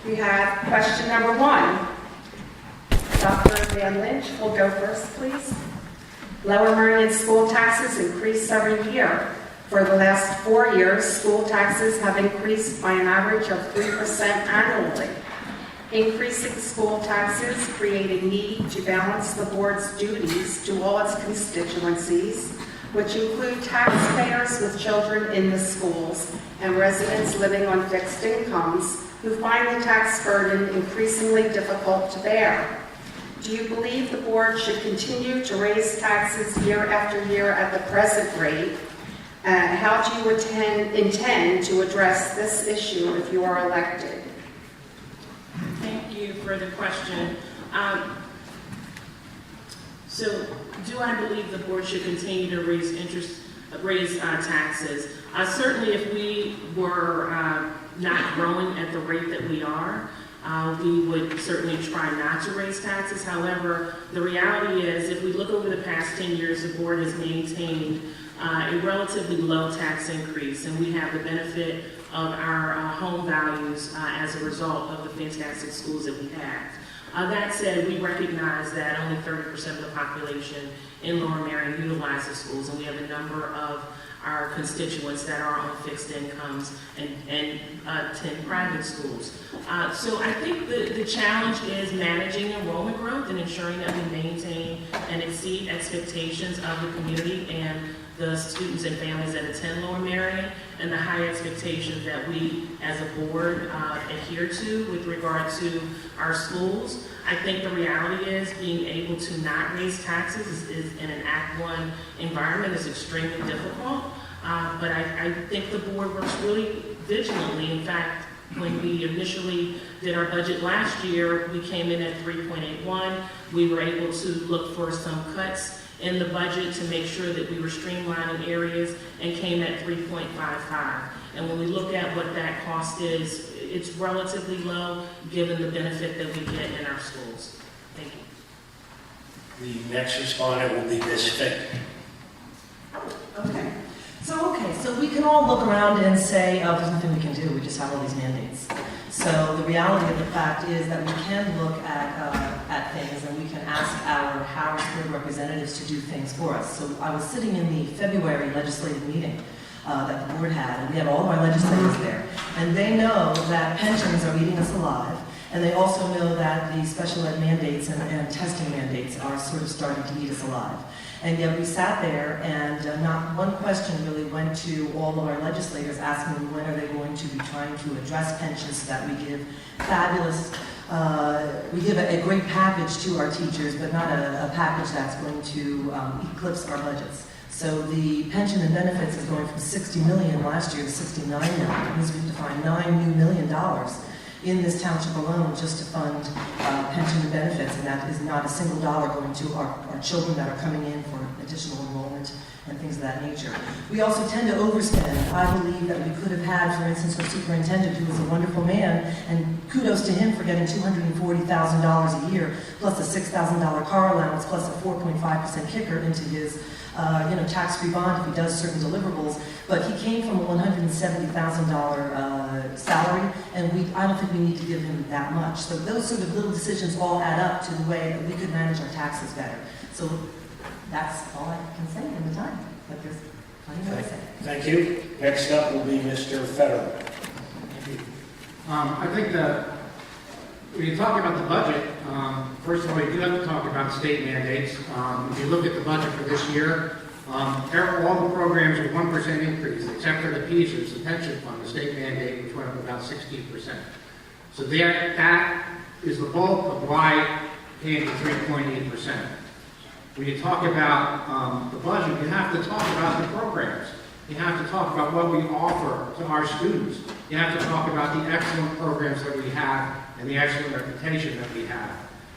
We have question number 1. Dr. Van Lynch will go first, please. Lower Merion school taxes increase every year. For the last 4 years, school taxes have increased by an average of 3% annually. Increasing school taxes create a need to balance the board's duties to all its constituencies, which include taxpayers with children in the schools and residents living on fixed incomes who find the tax burden increasingly difficult to bear. Do you believe the board should continue to raise taxes year after year at the present rate? How do you intend to address this issue if you are elected? Thank you for the question. So, do I believe the board should continue to raise taxes? Certainly, if we were not growing at the rate that we are, we would certainly try not to raise taxes. However, the reality is, if we look over the past 10 years, the board has maintained a relatively low tax increase, and we have the benefit of our home values as a result of the fantastic schools that we have. That said, we recognize that only 30% of the population in Lower Merion utilizes schools, and we have a number of our constituents that are on fixed incomes and attend private schools. So I think the challenge is managing enrollment growth and ensuring that we maintain and exceed expectations of the community and the students and families that attend Lower Merion, and the high expectations that we as a board adhere to with regard to our schools. I think the reality is being able to not raise taxes is in an Act 1 environment is extremely difficult, but I think the board works really vigilantly. In fact, when we initially did our budget last year, we came in at 3.81. We were able to look for some cuts in the budget to make sure that we were streamlining areas and came at 3.55. And when we look at what that cost is, it's relatively low given the benefit that we get in our schools. Thank you. The next respondent will be Ms. Fick. Okay. So we can all look around and say, oh, there's nothing we can do. We just have all these mandates. So the reality of the fact is that we can look at things and we can ask our House board representatives to do things for us. So I was sitting in the February legislative meeting that the board had, and we had all of our legislators there. And they know that pensions are eating us alive, and they also know that the special ed mandates and testing mandates are sort of starting to eat us alive. And yet we sat there, and not one question really went to all of our legislators asking when are they going to be trying to address pensions so that we give fabulous, we give a great package to our teachers, but not a package that's going to eclipse our budgets. So the pension and benefits is going from $60 million last year to $69 million. That means we have to find $9 million in this township alone just to fund pension and benefits, and that is not a single dollar going to our children that are coming in for additional enrollment and things of that nature. We also tend to overspend. I believe that we could have had, for instance, our superintendent, who is a wonderful man, and kudos to him for getting $240,000 a year, plus a $6,000 car allowance, plus a 4.5% kicker into his tax-free bond if he does certain deliverables. But he came from a $170,000 salary, and I don't think we need to give him that much. So those sort of little decisions all add up to the way that we could manage our taxes better. So that's all I can say in the time, but there's plenty more to say. Thank you. Next up will be Mr. Federer. I think that when you talk about the budget, first of all, you do have to talk about state mandates. If you look at the budget for this year, all the programs are 1% increase, except for the PESers, the pension fund, the state mandate, which went up about 16%. So that is the bulk of why it came to 3.8%. When you talk about the budget, you have to talk about the programs. You have to talk about what we offer to our students. You have to talk about the excellent programs that we have and the excellent reputation that we have.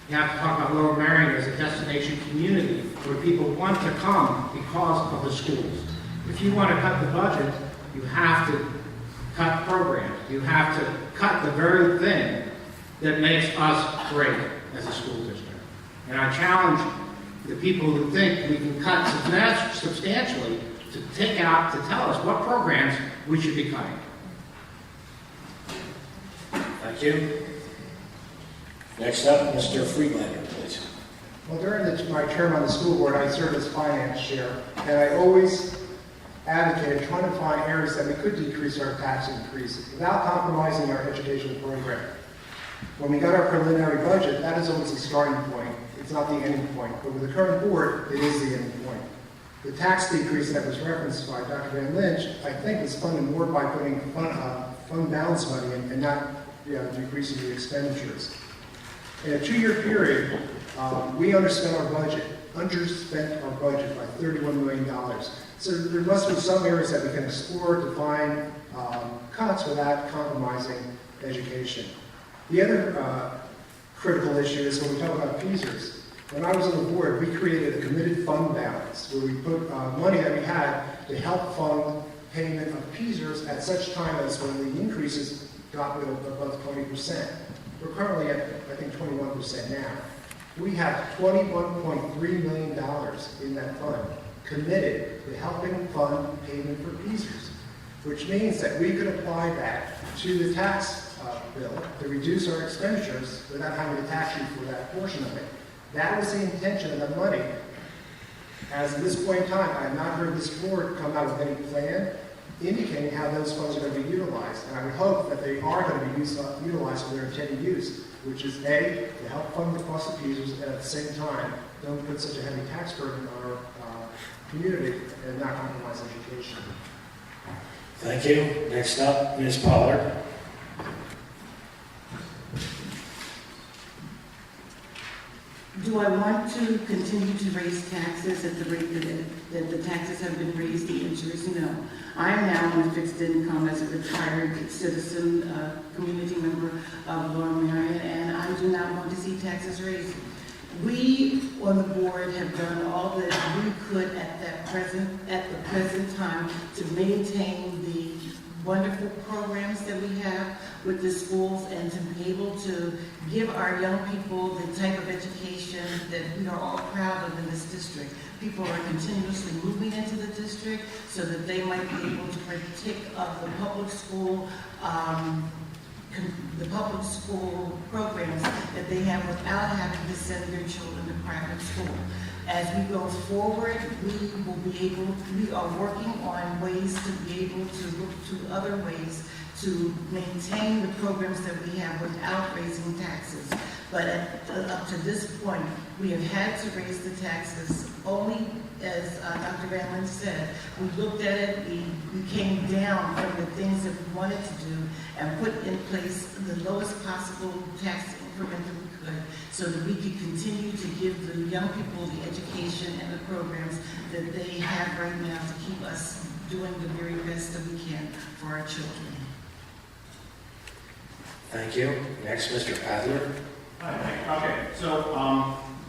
You have to talk about Lower Merion as a destination community where people want to come because of the schools. If you want to cut the budget, you have to cut programs. You have to cut the very thing that makes us great as a school district. And I challenge the people who think we can cut substantially to tell us what programs we should be cutting. Thank you. Next up, Mr. Friedlander, please. Well, during my term on the school board, I served as finance chair, and I always advocated trying to find areas that we could decrease our tax increase without compromising our educational program. When we got our preliminary budget, that is always the starting point. It's not the ending point. But with the current board, it is the ending point. The tax decrease that was referenced by Dr. Van Lynch, I think, was funded more by putting fund balance money in and not decreasing the expenditures. In a 2-year period, we underspent our budget by $31 million. So there must be some areas that we can explore to find cuts without compromising education. The other critical issue is when we talk about PSERS. When I was on the board, we created a committed fund balance where we put money that we had to help fund payment of PSERS at such time as when the increases got above 20%. We're currently at, I think, 21% now. We have $21.3 million in that fund committed to helping fund payment for PSERS, which means that we could apply that to the tax bill to reduce our expenditures without having to tax you for that portion of it. That was the intention of the money. As of this point in time, I have not heard this board come out with any plan indicating how those funds are going to be utilized. And I would hope that they are going to be utilized for their intended use, which is A, to help fund the cost of PSERS, and at the same time, don't put such a heavy tax burden on our community and not compromise education. Thank you. Next up, Ms. Pollard. Do I want to continue to raise taxes at the rate that the taxes have been raised? The answer is no. I am now on fixed income as a retired citizen, community member of Lower Merion, and I do not want to see taxes raised. We on the board have done all that we could at the present time to maintain the wonderful programs that we have with the schools and to be able to give our young people the type of education that we are all proud of in this district. People are continuously moving into the district so that they might be able to partake of the public school programs that they have without having to send their children to private school. As we go forward, we are working on ways to be able to look to other ways to maintain the programs that we have without raising taxes. But up to this point, we have had to raise the taxes only, as Dr. Van Lynch said, we looked at it, we came down from the things that we wanted to do and put in place the lowest possible tax increment that we could so that we could continue to give the young people the education and the programs that they have right now to keep us doing the very best that we can for our children. Thank you. Next, Mr. Adler. Hi, okay, so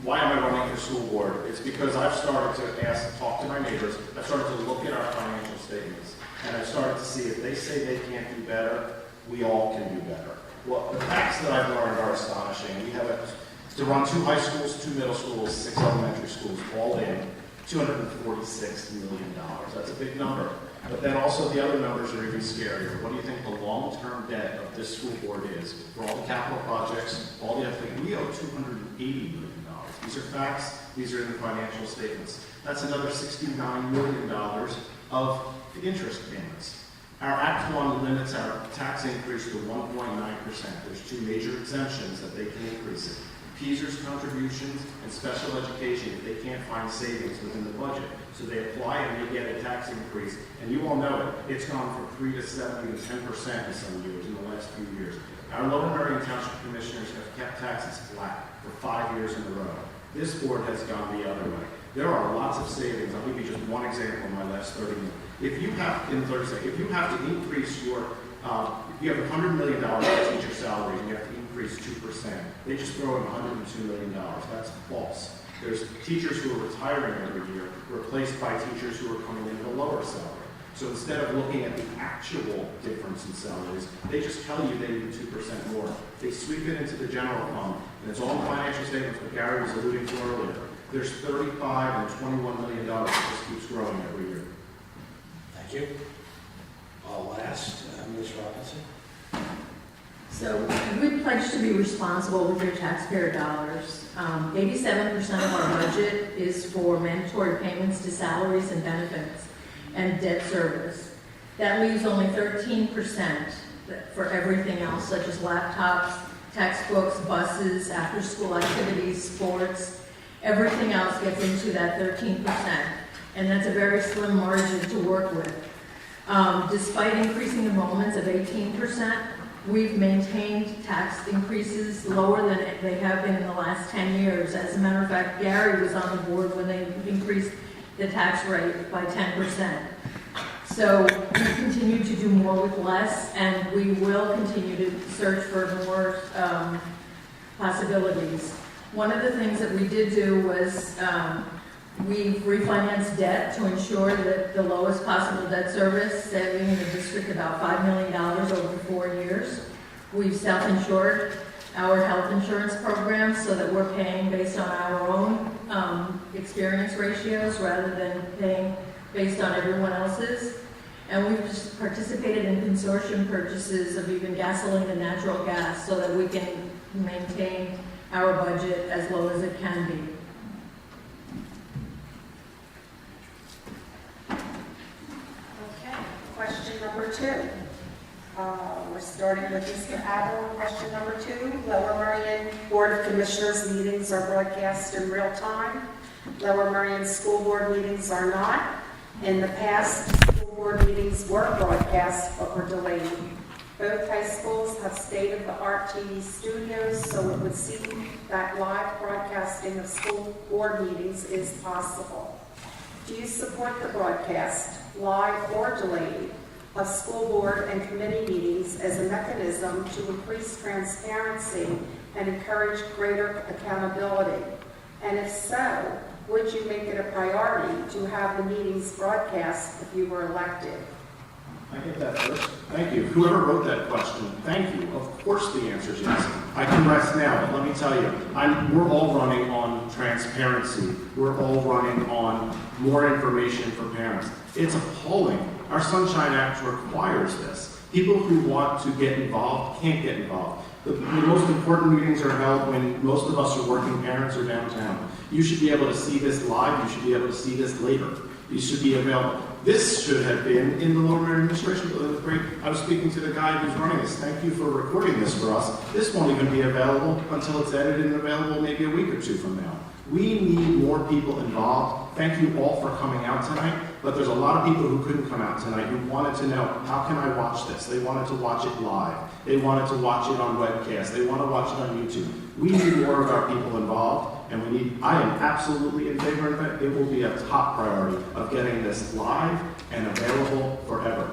why am I running for school board? It's because I've started to talk to my neighbors, I've started to look at our financial statements, and I've started to see if they say they can't do better, we all can do better. Well, the facts that I've learned are astonishing. We have to run 2 high schools, 2 middle schools, 6 elementary schools, all in, $246 million. That's a big number. But then also the other numbers are even scarier. What do you think the long-term debt of this school board is? For all the capital projects, all the other things, we owe $280 million. These are facts, these are in the financial statements. That's another $69 million of interest payments. Our Act 1 limits our tax increase to 1.9%. There's 2 major exemptions that they can increase it. PSERS contributions and special education if they can't find savings within the budget. So they apply and they get a tax increase. And you all know it. It's gone from 3 to 7 to 10% in some years, in the last few years. Our Lower Merion Township Commissioners have kept taxes flat for 5 years in a row. This board has gone the other way. There are lots of savings. I'll give you just one example in my last 30 minutes. If you have to increase your, if you have $100 million in teacher salary and you have to increase 2%, they just throw in $102 million. That's false. There's teachers who are retiring every year, replaced by teachers who are coming in at a lower salary. So instead of looking at the actual difference in salaries, they just tell you they need 2% more. They sweep it into the general fund, and it's all in the financial statements, but Gary was alluding to earlier. There's $35 and $21 million that just keeps growing every year. Thank you. Last, Ms. Robinson. So we pledge to be responsible with your taxpayer dollars. 87% of our budget is for mandatory payments to salaries and benefits and debt service. That leaves only 13% for everything else, such as laptops, textbooks, buses, after-school activities, sports. Everything else gets into that 13%, and that's a very slim margin to work with. Despite increasing enrollments of 18%, we've maintained tax increases lower than they have been in the last 10 years. As a matter of fact, Gary was on the board when they increased the tax rate by 10%. So we continue to do more with less, and we will continue to search for more possibilities. One of the things that we did do was we refinanced debt to ensure that the lowest possible debt service, saving the district about $5 million over 4 years. We've self-insured our health insurance program so that we're paying based on our own experience ratios rather than paying based on everyone else's. And we've participated in consortium purchases of even gasoline and natural gas so that we can maintain our budget as low as it can be. Okay, question number 2. We're starting with Mr. Adel. Question number 2. Lower Merion Board of Commissioners meetings are broadcast in real time. Lower Merion School Board meetings are not. In the past, school board meetings were broadcast but were delayed. Both high schools have state-of-the-art TV studios, so it would seem that live broadcasting of school board meetings is possible. Do you support the broadcast, live or delayed, of school board and committee meetings as a mechanism to increase transparency and encourage greater accountability? And if so, would you make it a priority to have the meetings broadcast if you were elected? I get that first. Thank you. Whoever wrote that question, thank you. Of course the answer is yes. I can rest now, but let me tell you, we're all running on transparency. We're all running on more information for parents. It's appalling. Our Sunshine Act requires this. People who want to get involved can't get involved. The most important meetings are held when most of us are working parents are downtown. You should be able to see this live. You should be able to see this later. You should be available. This should have been in the Lower Merion administration, but it was great. I was speaking to the guy who's running this. Thank you for recording this for us. This won't even be available until it's edited and available maybe a week or 2 from now. We need more people involved. Thank you all for coming out tonight, but there's a lot of people who couldn't come out tonight who wanted to know, how can I watch this? They wanted to watch it live. They wanted to watch it on webcast. They want to watch it on YouTube. We need more of our people involved, and I am absolutely in favor of it. It will be a top priority of getting this live and available forever.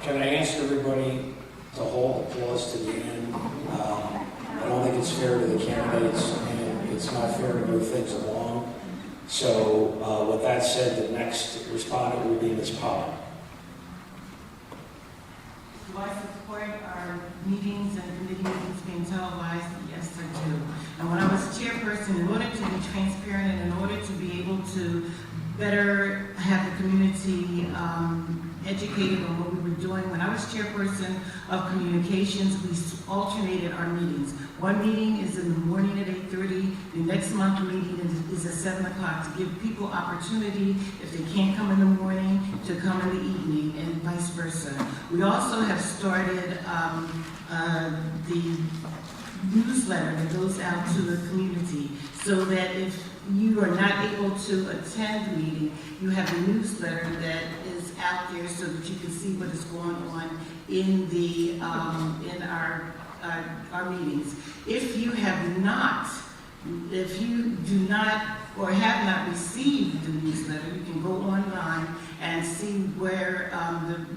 Can I ask everybody to hold applause to the end? I don't think it's fair to the candidates, and it's not fair to move things along. So with that said, the next respondent will be Ms. Powell. Do I support our meetings and committee meetings being televised? Yes, I do. And when I was chairperson, in order to be transparent and in order to be able to better have the community educated on what we were doing, when I was chairperson of communications, we alternated our meetings. One meeting is in the morning at 8:30. The next month meeting is at 7 o'clock to give people opportunity, if they can't come in the morning, to come in the evening, and vice versa. We also have started the newsletter that goes out to the community, so that if you are not able to attend the meeting, you have a newsletter that is out there so that you can see what is going on in the in our meetings. If you do not or have not received the newsletter, you can go online and see where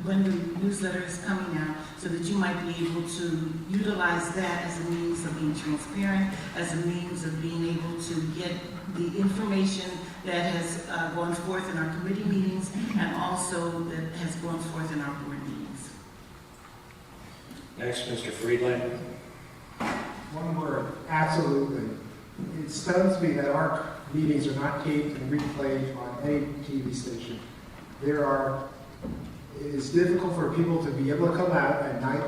when the newsletter is coming out, so that you might be able to utilize that as a means of being transparent, as a means of being able to get the information that has gone forth in our committee meetings and also that has gone forth in our board meetings. Next, Mr. Friedland. One word, absolutely. It stuns me that our meetings are not taped and replayed on any TV station. It is difficult for people to be able to come out at night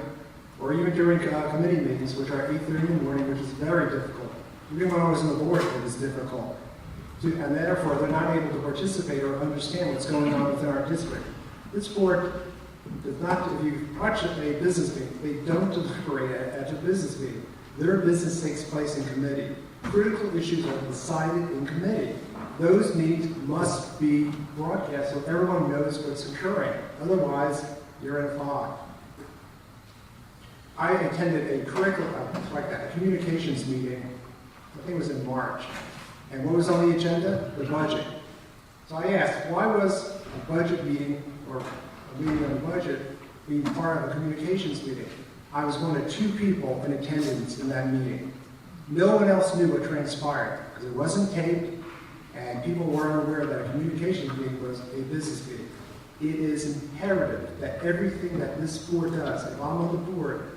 or even during committee meetings, which are 8:30 in the morning, which is very difficult. Even when I was on the board, it was difficult. And therefore, they're not able to participate or understand what's going on within our district. This board does not, if you watch a business meeting, they don't deliberate at a business meeting. Their business takes place in committee. Critical issues are decided in committee. Those meetings must be broadcast so everyone knows what's occurring. Otherwise, you're in a fog. I attended a communications meeting, I think it was in March. And what was on the agenda? The budget. So I asked, why was a budget meeting or a meeting on the budget being part of a communications meeting? I was one of 2 people in attendance in that meeting. No one else knew what transpired because it wasn't taped and people weren't aware that a communications meeting was a business meeting. It is imperative that everything that this board does, if I'm on the board,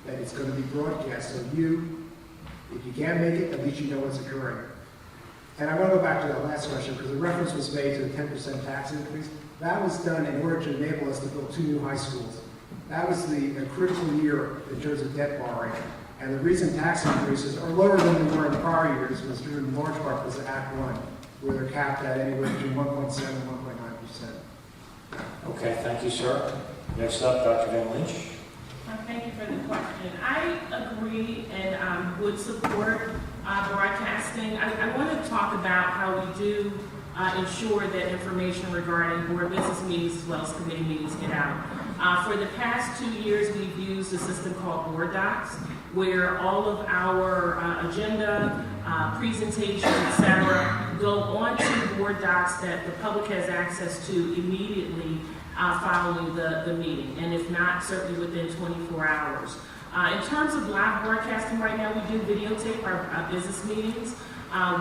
that it's going to be broadcast. So if you can't make it, at least you know what's occurring. And I want to go back to that last question because the reference was made to the 10% tax increase. That was done in order to enable us to build 2 new high schools. That was the critical year in terms of debt borrowing. And the reason tax increases are lower than they were in prior years was due in large part because of Act 1, where they're capped at anywhere between 1.7 and 1.9%. Okay, thank you, sir. Next up, Dr. Van Lynch. Thank you for the question. I agree and would support broadcasting. I want to talk about how we do ensure that information regarding board business meetings as well as committee meetings get out. For the past 2 years, we've used a system called Board Docs, where all of our agenda, presentations, etc., go onto Board Docs that the public has access to immediately following the meeting, and if not, certainly within 24 hours. In terms of live broadcasting right now, we do videotape our business meetings.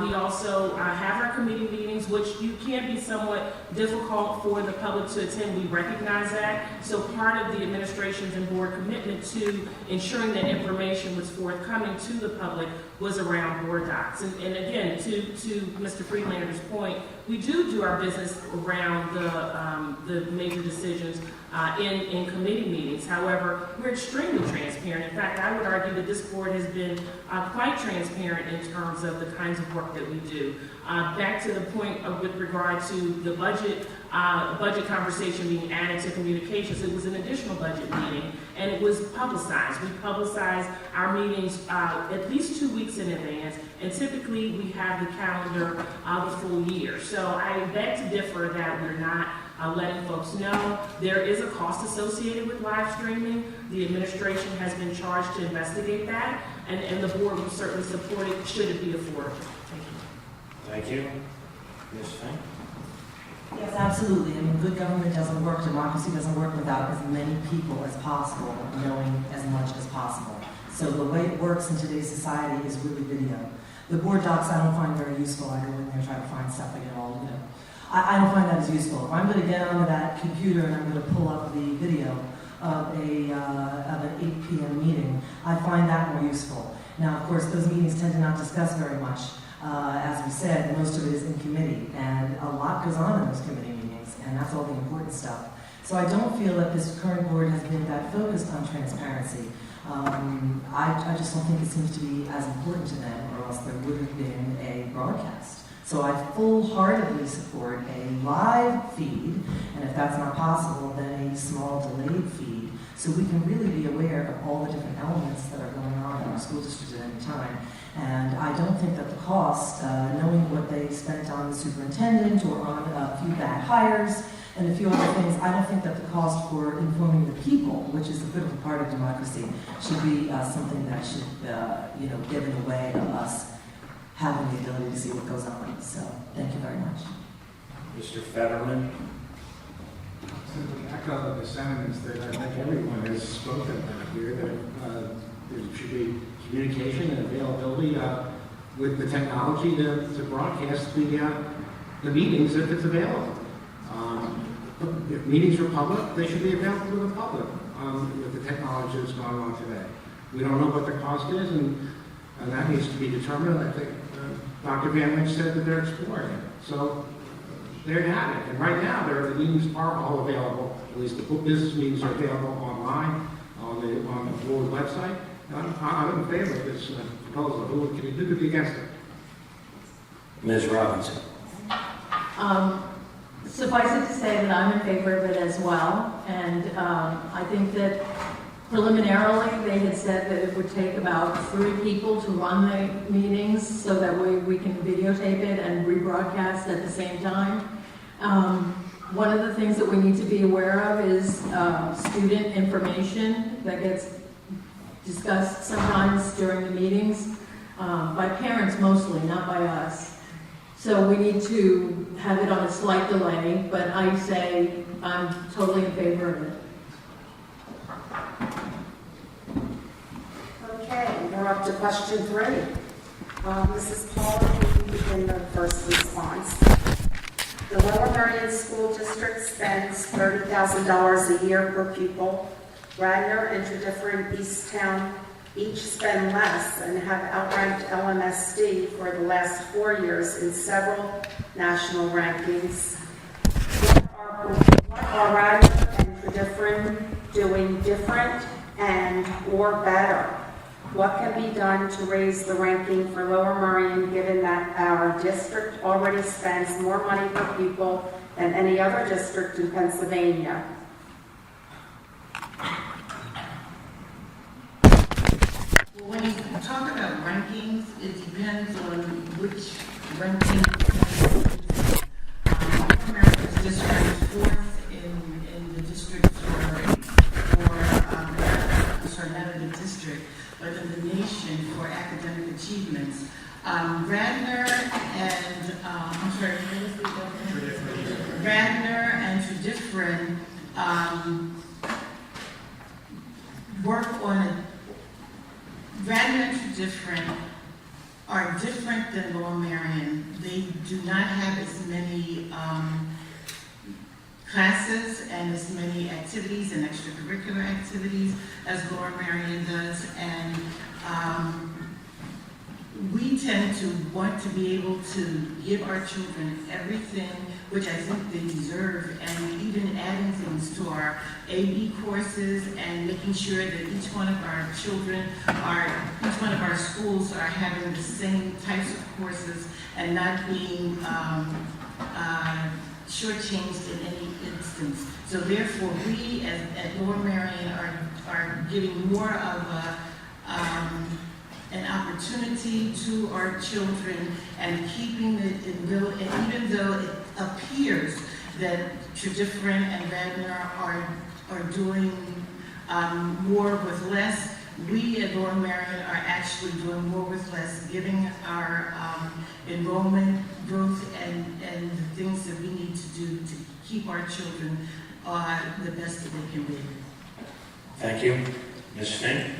We also have our committee meetings, which can be somewhat difficult for the public to attend. We recognize that. So part of the administration's and board commitment to ensuring that information was forthcoming to the public was around Board Docs. And again, to Mr. Freelander's point, we do our business around the major decisions in committee meetings. However, we're extremely transparent. In fact, I would argue that this board has been quite transparent in terms of the kinds of work that we do. Back to the point with regard to the budget conversation being added to communications, it was an additional budget meeting, and it was publicized. We publicize our meetings at least 2 weeks in advance, and typically we have the calendar the full year. So I beg to differ that we're not letting folks know. There is a cost associated with live streaming. The administration has been charged to investigate that, and the board will certainly support it should it be affordable. Thank you. Thank you. Ms. Fink? Yes, absolutely. I mean, good government doesn't work, democracy doesn't work without as many people as possible knowing as much as possible. So the way it works in today's society is really video. The Board Docs I don't find very useful. I go in there, try to find stuff, I get all, I don't find that as useful. If I'm going to get onto that computer and I'm going to pull up the video of an 8 p.m. meeting, I find that more useful. Now, of course, those meetings tend to not discuss very much. As we said, most of it is in committee, and a lot goes on in those committee meetings, and that's all the important stuff. So I don't feel that this current board has been that focused on transparency. I just don't think it seems to be as important to them, or else there would have been a broadcast. So I full-heartedly support a live feed, and if that's not possible, then a small delayed feed, so we can really be aware of all the different elements that are going on in our school district at any time. And I don't think that the cost, knowing what they spent on the superintendent or on a few bad hires and a few other things, I don't think that the cost for informing the people, which is a critical part of democracy, should be something that should, get in the way of us having the ability to see what goes on. So, thank you very much. Mr. Fetterman? Simply echo the sentiments that I think everyone has spoken about here, that there should be communication and availability with the technology to broadcast the meetings if it's available. If meetings are public, they should be available to the public with the technology that's going on today. We don't know what the cost is, and that needs to be determined. I think Dr. Van Lynch said that they're exploring it. So there you have it. And right now, the meetings are all available, at least the business meetings are available online on the board website. I'm in favor of this proposal. Who could be against it? Ms. Robinson. Suffice it to say that I'm in favor of it as well, and I think that preliminarily, they had said that it would take about 3 people to run the meetings, so that we can videotape it and rebroadcast at the same time. One of the things that we need to be aware of is student information that gets discussed sometimes during the meetings, by parents mostly, not by us. So we need to have it on a slight delay, but I say I'm totally in favor of it. Okay, we're up to question 3. Mrs. Paul, you begin the first response. The Lower Merion School District spends $30,000 a year per pupil. Radnor and Tredyffrin Easttown each spend less and have outranked LMSD for the last 4 years in several national rankings. What are Radnor and Tredyffrin doing different and or better? What can be done to raise the ranking for Lower Merion, given that our district already spends more money per pupil than any other district in Pennsylvania? Well, when you talk about rankings, it depends on which ranking. America is just ranked 4th in the district not in the district, but in the nation for academic achievements. Radnor and, Radnor and Tredyffrin work on it. Radnor and Tredyffrin are different than Lower Merion. They do not have as many classes and as many activities and extracurricular activities as Lower Merion does, and we tend to want to be able to give our children everything which I think they deserve, and even adding things to our AB courses and making sure that each one of our children each one of our schools are having the same types of courses and not being shortchanged in any instance. So therefore, we at Lower Merion are giving more of an opportunity to our children and keeping it, and even though it appears that Tredyffrin and Radnor are doing more with less, we at Lower Merion are actually doing more with less, giving our enrollment growth and the things that we need to do to keep our children the best that they can be. Thank you. Ms. Fink?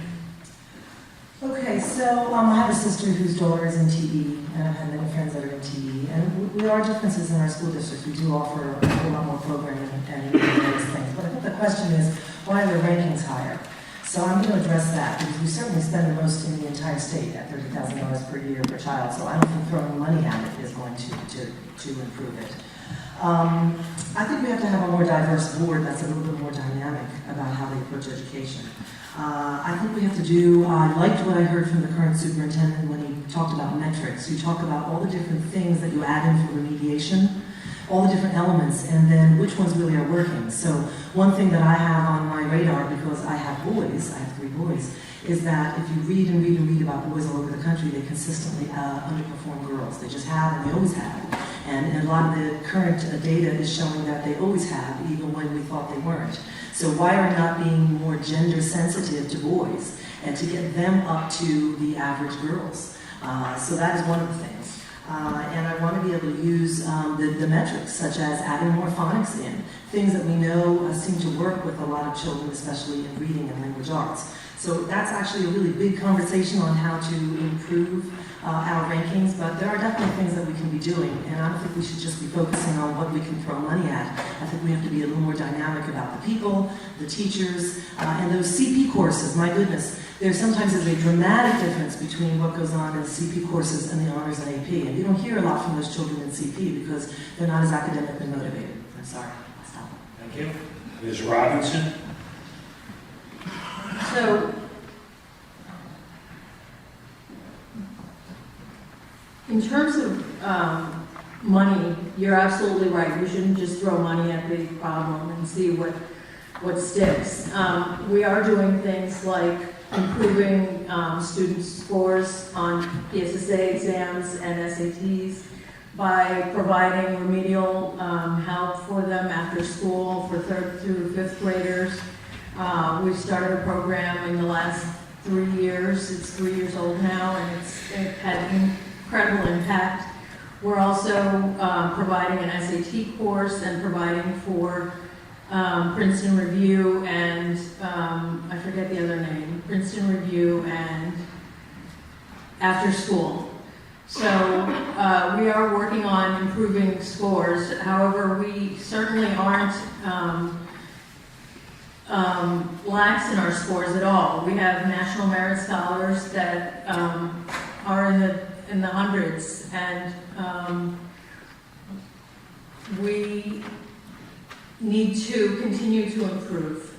Okay, so I have a sister whose daughter is in TE, and I've had many friends that are in TE, and there are differences in our school district. We do offer a lot more programming and various things, but I think the question is, why are their rankings higher? So I'm going to address that, because we certainly spend the most in the entire state at $30,000 per year per child, so I don't think throwing money at it is going to improve it. I think we have to have a more diverse board that's a little bit more dynamic about how they approach education. I think we have to do, I liked what I heard from the current superintendent when he talked about metrics. You talk about all the different things that you add in for remediation, all the different elements, and then which ones really are working. So one thing that I have on my radar, because I have boys, I have 3 boys, is that if you read and read and read about boys all over the country, they consistently underperform girls. They just have, and they always have. And a lot of the current data is showing that they always have, even when we thought they weren't. So why are we not being more gender sensitive to boys and to get them up to the average girls? So that is one of the things. And I want to be able to use the metrics, such as adding more phonics in, things that we know seem to work with a lot of children, especially in reading and language arts. So that's actually a really big conversation on how to improve our rankings, but there are definitely things that we can be doing, and I don't think we should just be focusing on what we can throw money at. I I think we have to be a little more dynamic about the people, the teachers, and those CP courses. My goodness, sometimes there's a dramatic difference between what goes on in CP courses and the honors and AP. And you don't hear a lot from those children in CP because they're not as academically motivated. I'm sorry. I'll stop. Thank you. Ms. Robinson? So, in terms of money, you're absolutely right. We shouldn't just throw money at the problem and see what sticks. We are doing things like improving student scores on PSSA exams and SATs by providing remedial help for them after school for 3rd through 5th graders. We've started a program in the last 3 years. It's 3 years old now, and it had an incredible impact. We're also providing an SAT course and providing for Princeton Review and, I forget the other name, Princeton Review and after school. So we are working on improving scores. However, we certainly aren't lax in our scores at all. We have National Merit Scholars that are in the hundreds, and we need to continue to improve.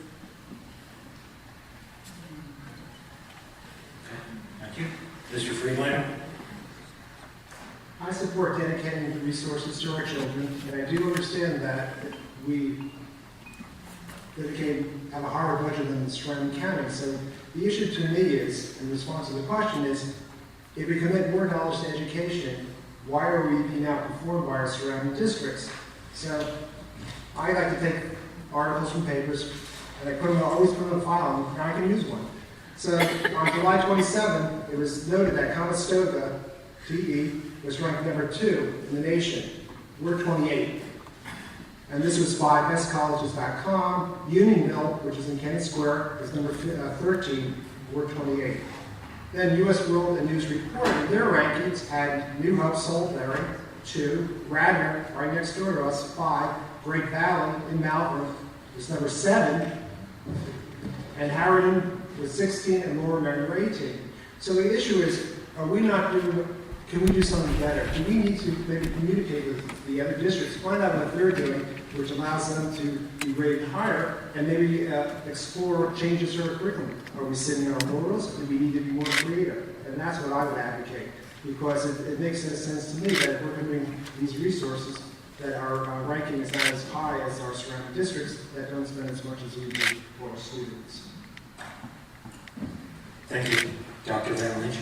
Thank you. Mr. Freelander? I support dedicating the resources to our children, and I do understand that we have a higher budget than the surrounding counties. So the issue to me is, in response to the question, is if we commit more dollars to education, why are we being outperformed by our surrounding districts? So I like to take articles from papers, and I always put them in a file, and I can use one. So on July 27th, it was noted that Conestoga, TE, was ranked number 2 in the nation. We're 28. And this was by bestcolleges.com. Unionville, which is in Kennett Square, is number 13. We're 28. Then U.S. World and News Report, in their rankings, had New Hope, Salisbury, 2. Radnor, right next door to us, 5. Great Valley in Malvern was number 7. And Harridan was 16, and Lower Merion 18. So the issue is, can we do something better? Do we need to maybe communicate with the other districts, find out what they're doing, which allows them to be rated higher, and maybe explore changes to our curriculum? Are we sitting on our laurels? Do we need to be more creative? And that's what I would advocate, because it makes sense to me that if we're committing these resources, that our ranking is not as high as our surrounding districts that don't spend as much as we do for our students. Thank you. Dr. Van Lynch?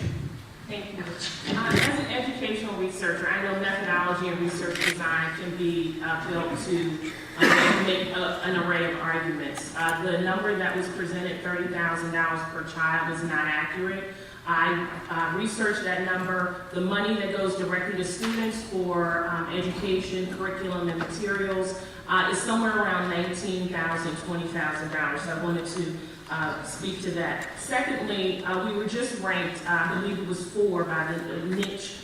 Thank you. As an educational researcher, I know methodology and research design can be built to make an array of arguments. The number that was presented, $30,000 per child, is not accurate. I researched that number. The money that goes directly to students for education, curriculum, and materials is somewhere around $19,000, $20,000. So I wanted to speak to that. Secondly, we were just ranked, I believe it was 4 by the niche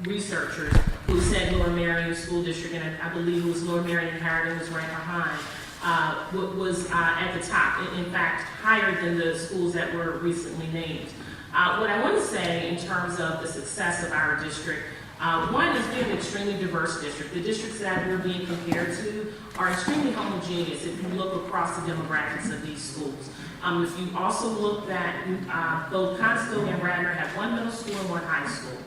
researchers who said Lower Merion School District, and I believe it was Lower Merion and Harridan was ranked behind, was at the top, in fact, higher than the schools that were recently named. What I want to say in terms of the success of our district, one is we're an extremely diverse district. The districts that we're being compared to are extremely homogeneous if you look across the demographics of these schools. If you also look at both Conestoga and Radnor have 1 middle school and 1 high school.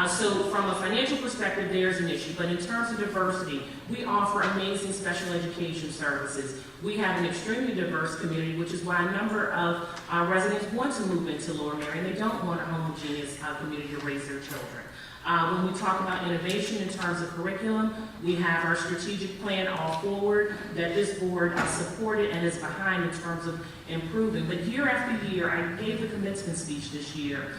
So from a financial perspective, there's an issue. But in terms of diversity, we offer amazing special education services. We have an extremely diverse community, which is why a number of residents want to move into Lower Merion. They don't want a homogeneous community to raise their children. When we talk about innovation in terms of curriculum, we have our strategic plan all forward that this board supported and is behind in terms of improving. But year after year, I gave the commencement speech this year.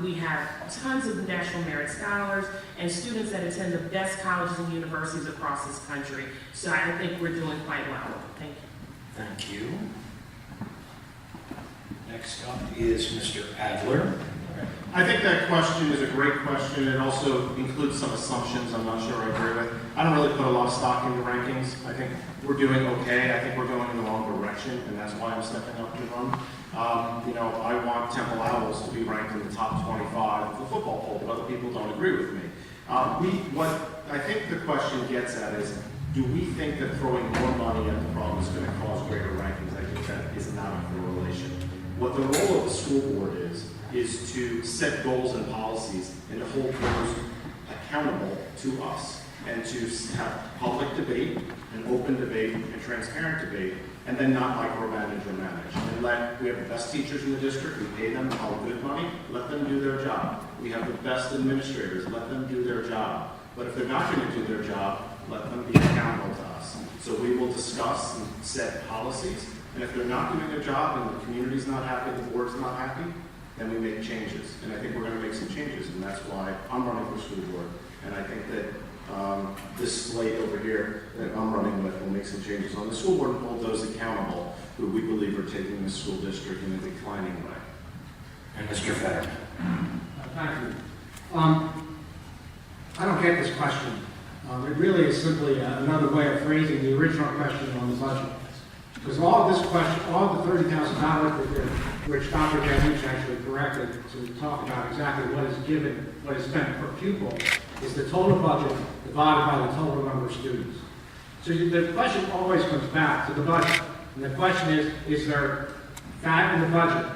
We have tons of National Merit Scholars and students that attend the best colleges and universities across this country. So I think we're doing quite well. Thank you. Thank you. Next up is Mr. Adler. I think that question is a great question. It also includes some assumptions I'm not sure I agree with. I don't really put a lot of stock into rankings. I think we're doing okay. I think we're going in the wrong direction, and that's why I'm stepping up to run. I want Temple Owls to be ranked in the top 25 of the football poll, but other people don't agree with me. What I think the question gets at is, do we think that throwing more money at the problem is going to cause greater rankings? I think that is not a correlation. What the role of the school board is to set goals and policies and to hold those accountable to us and to have public debate, and open debate, and transparent debate, and then not micromanage or manage. And we have the best teachers in the district, we pay them all good money, let them do their job. We have the best administrators, let them do their job. But if they're not going to do their job, let them be accountable to us. So we will discuss and set policies, and if they're not doing their job and the community's not happy, the board's not happy, then we make changes. And I think we're going to make some changes, and that's why I'm running for school board. And I think that this slate over here that I'm running with will make some changes on the school board and hold those accountable who we believe are taking the school district in a declining way. And Mr. Fetterman. Thank you. I don't get this question. It really is simply another way of phrasing the original question on the budget. Because all of this question, all the $30,000 which Dr. Van Lynch actually corrected to talk about exactly what is given, what is spent per pupil, is the total budget divided by the total number of students. So the question always comes back to the budget. And the question is there fat in the budget?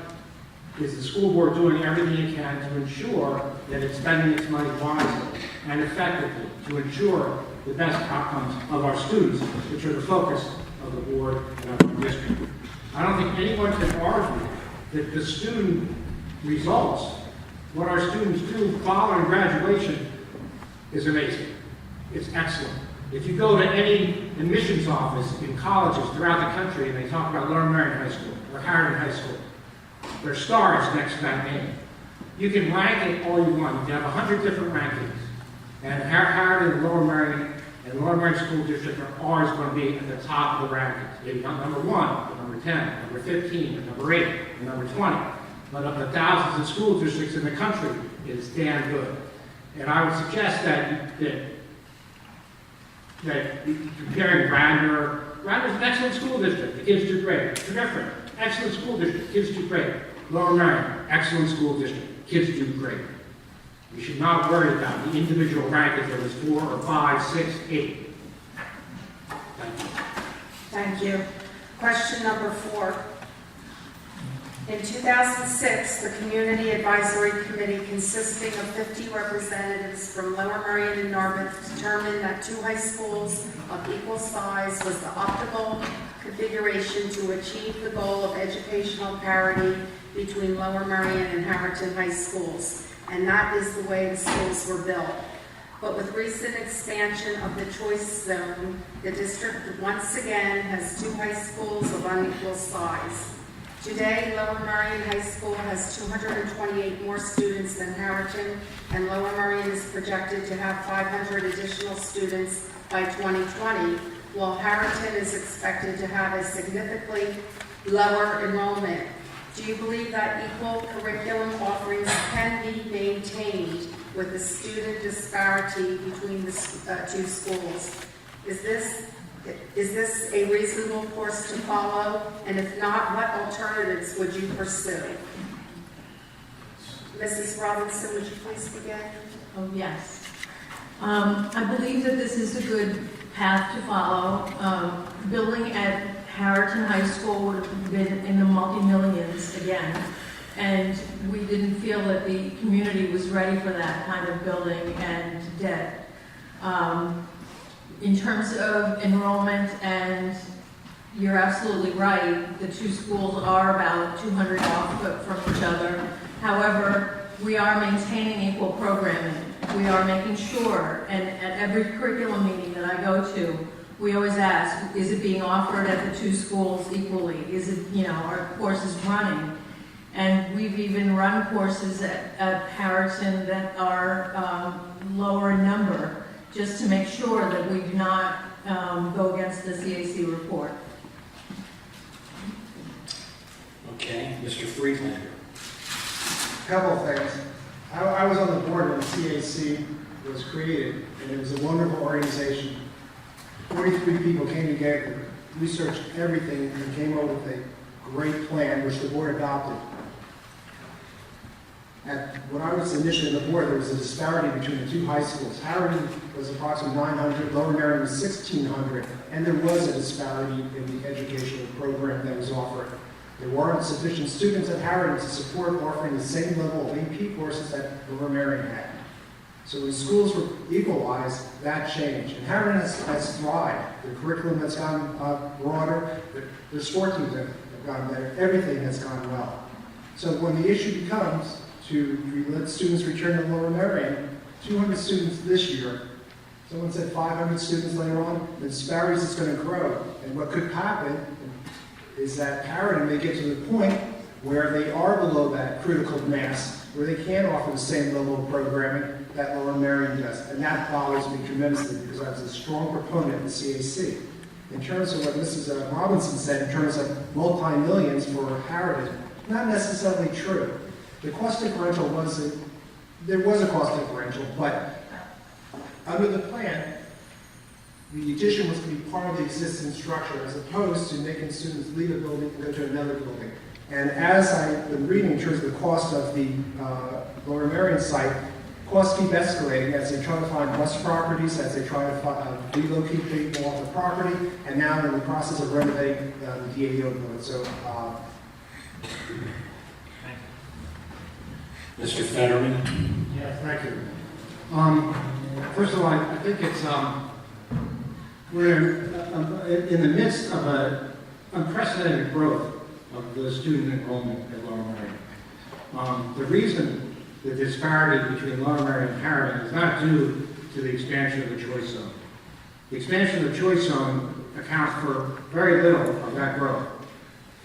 Is the school board doing everything it can to ensure that it's spending its money wisely and effectively to ensure the best outcomes of our students, which are the focus of the board and of our district? I don't think anyone can argue that the student results, what our students do following graduation, is amazing. It's excellent. If you go to any admissions office in colleges throughout the country and they talk about Lower Merion High School or Harriman High School, their star is next to that name. You can rank it all you want. You can have 100 different rankings. And Harriman and Lower Merion School District are always going to be at the top of the rankings. Maybe not number 1, but number 10, number 15, number 8, and number 20. But of the thousands of school districts in the country, it is damn good. And I would suggest that comparing Radnor's an excellent school district, the kids do great. Different, excellent school district, kids do great. Lower Merion, excellent school district, kids do great. We should not worry about the individual rankings, whether it's 4 or 5, 6, 8. Thank you. Thank you. Question number 4. In 2006, the Community Advisory Committee, consisting of 50 representatives from Lower Merion and Narberth, determined that 2 high schools of equal size was the optimal configuration to achieve the goal of educational parity between Lower Merion and Harrington High Schools. And that is the way the schools were built. But with recent expansion of the choice zone, the district once again has 2 high schools of unequal size. Today, Lower Merion High School has 228 more students than Harrington, and Lower Merion is projected to have 500 additional students by 2020, while Harrington is expected to have a significantly lower enrollment. Do you believe that equal curriculum offerings can be maintained with the student disparity between the 2 schools? Is this a reasonable course to follow? And if not, what alternatives would you pursue? Mrs. Robinson, would you please begin? Oh, yes. I believe that this is a good path to follow. Building at Harrington High School would have been in the multi-millions again, and we didn't feel that the community was ready for that kind of building and debt. In terms of enrollment, and you're absolutely right, the 2 schools are about 200 off from each other. However, we are maintaining equal programming. We are making sure, and at every curriculum meeting that I go to, we always ask, is it being offered at the 2 schools equally? Is it, are courses running? And we've even run courses at Harrington that are lower in number, just to make sure that we do not go against the CAC report. Okay, Mr. Friedlander. Couple of things. I was on the board when the CAC was created, and it was a wonderful organization. 43 people came together, researched everything, and came up with a great plan, which the board adopted. When I was initially on the board, there was a disparity between the two high schools. Harriman was approximately 900, Lower Merion was 1,600, and there was a disparity in the educational program that was offered. There weren't sufficient students at Harriman to support offering the same level of AP courses that Lower Merion had. So when schools were equalized, that changed. And Harriman has thrived. The curriculum has gotten broader, their sport teams have gotten better, everything has gone well. So when the issue becomes to let students return to Lower Merion, 200 students this year, someone said 500 students later on, the disparities is going to grow. And what could happen is that Harriman may get to the point where they are below that critical mass, where they can't offer the same level of programming that Lower Merion does. And that bothers me tremendously because I was a strong proponent of the CAC. In terms of what Mrs. Robinson said, in terms of multi-millions for Harriman, not necessarily true. The cost differential there was a cost differential, but under the plan, the addition was to be part of the existing structure as opposed to making students leave a building and go to another building. And as I've been reading in terms of the cost of the Lower Merion site, costs keep escalating as they try to find bus properties, as they try to relocate people off the property, and now they're in the process of renovating the DAO building. So, Mr. Fetterman? Yeah, thank you. First of all, I think it's, we're in the midst of an unprecedented growth of the student enrollment at Lower Merion. The reason the disparity between Lower Merion and Harriman is not due to the expansion of the choice zone. The expansion of the choice zone accounts for very little of that growth.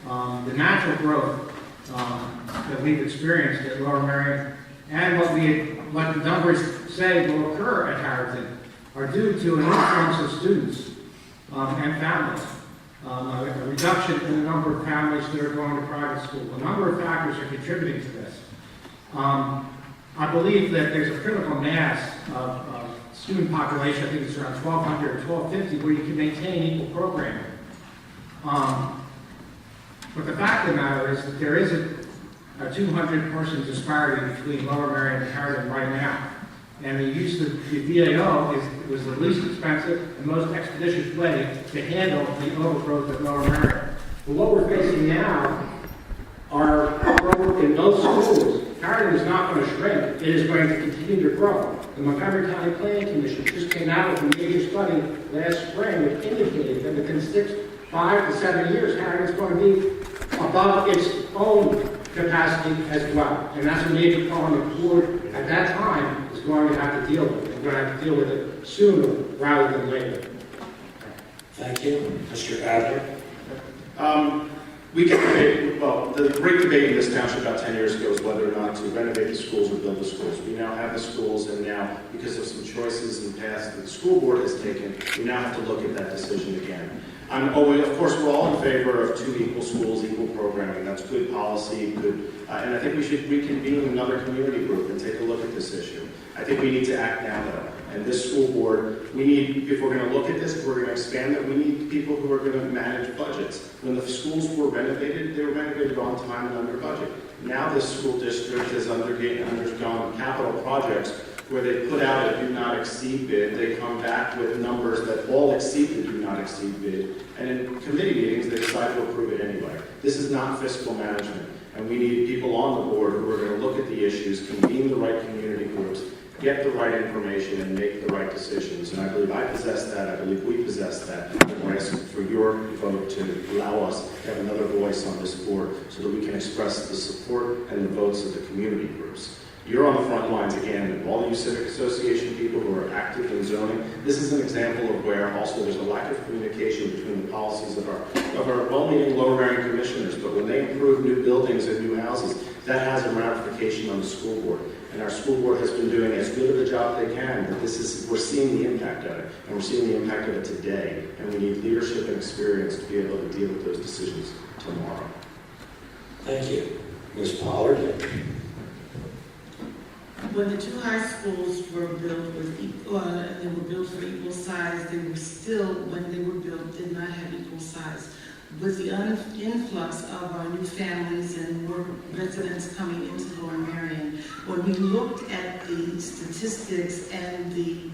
The natural growth that we've experienced at Lower Merion and what the numbers say will occur at Harrington are due to an influx of students and families. A reduction in the number of families that are going to private school. A number of factors are contributing to this. I believe that there's a critical mass of student population, I think it's around 1,200 or 1,250, where you can maintain equal programming. But the fact of the matter is that there is a 200-person disparity between Lower Merion and Harriman right now. And the use of the VAO was the least expensive and most expeditious way to handle the overgrowth at Lower Merion. But what we're facing now are growth in both schools. Harriman is not going to shrink. It is going to continue to grow. The Montgomery County Planning Commission just came out with a major study last spring that indicated that within 5 to 7 years, Harriman is going to be above its own capacity as well. And that's a major problem the board at that time is going to have to deal with. We're going to have to deal with it sooner rather than later. Thank you. Mr. Adler? We can debate, well, the great debate in this township about 10 years ago is whether or not to renovate the schools or build the schools. We now have the schools, and now, because of some choices in the past that the school board has taken, we now have to look at that decision again. Of course, we're all in favor of 2 equal schools, equal programming. That's good policy, good, and I think we should reconvene another community group and take a look at this issue. I think we need to act now, though. And this school board, we need, if we're going to look at this, if we're going to expand it, we need people who are going to manage budgets. When the schools were renovated, they were renovated on time and under budget. Now this school district has undergone capital projects where they put out a do not exceed bid. They come back with numbers that all exceed the do not exceed bid. And in committee meetings, they decide to approve it anyway. This is not fiscal management. And we need people on the board who are going to look at the issues, convene the right community groups, get the right information, and make the right decisions. And I believe I possess that. I believe we possess that. And we're asking for your vote to allow us to have another voice on this board so that we can express the support and the votes of the community groups. You're on the front lines again, and all you civic association people who are active in zoning. This is an example of where also there's a lack of communication between the policies of our well-meaning Lower Merion commissioners. But when they improve new buildings and new houses, that has a ramification on the school board. And our school board has been doing as good of a job they can, but we're seeing the impact of it, and we're seeing the impact of it today. And we need leadership and experience to be able to deal with those decisions tomorrow. Thank you. Ms. Pollard? when the two high schools were built with they were built for equal size, they were still, when they were built, did not have equal size. With the influx of our new families and more residents coming into Lower Merion, when we looked at the statistics and the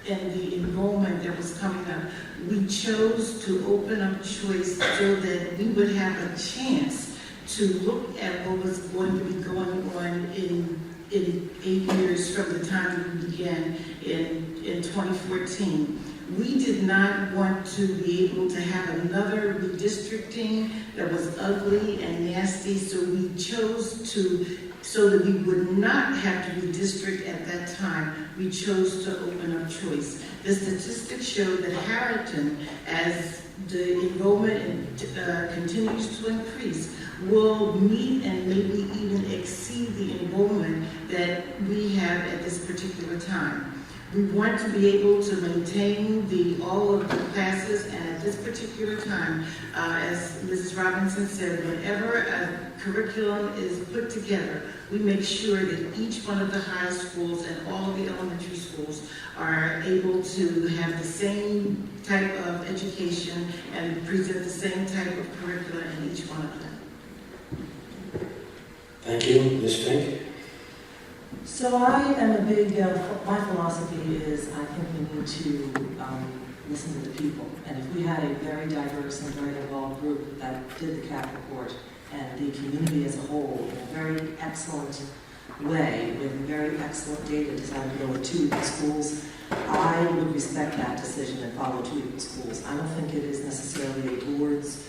enrollment that was coming up, we chose to open up choice so that we would have a chance to look at what was going to be going on in 8 years from the time we began in 2014. We did not want to be able to have another redistricting that was ugly and nasty, so we chose to, so that we would not have to redistrict at that time, we chose to open up choice. The statistics show that Harrington, as the enrollment continues to increase, will meet and maybe even exceed the enrollment that we have at this particular time. We want to be able to maintain all of the classes, and at this particular time, as Mrs. Robinson said, whenever a curriculum is put together, we make sure that each one of the high schools and all of the elementary schools are able to have the same type of education and present the same type of curriculum in each one of them. Thank you. Ms. Fink? So I am a big, my philosophy is I think we need to listen to the people. And if we had a very diverse and very involved group that did the CAP report and the community as a whole in a very excellent way, with very excellent data, decided to go with 2 equal schools, I would respect that decision and follow 2 equal schools. I don't think it is necessarily a board's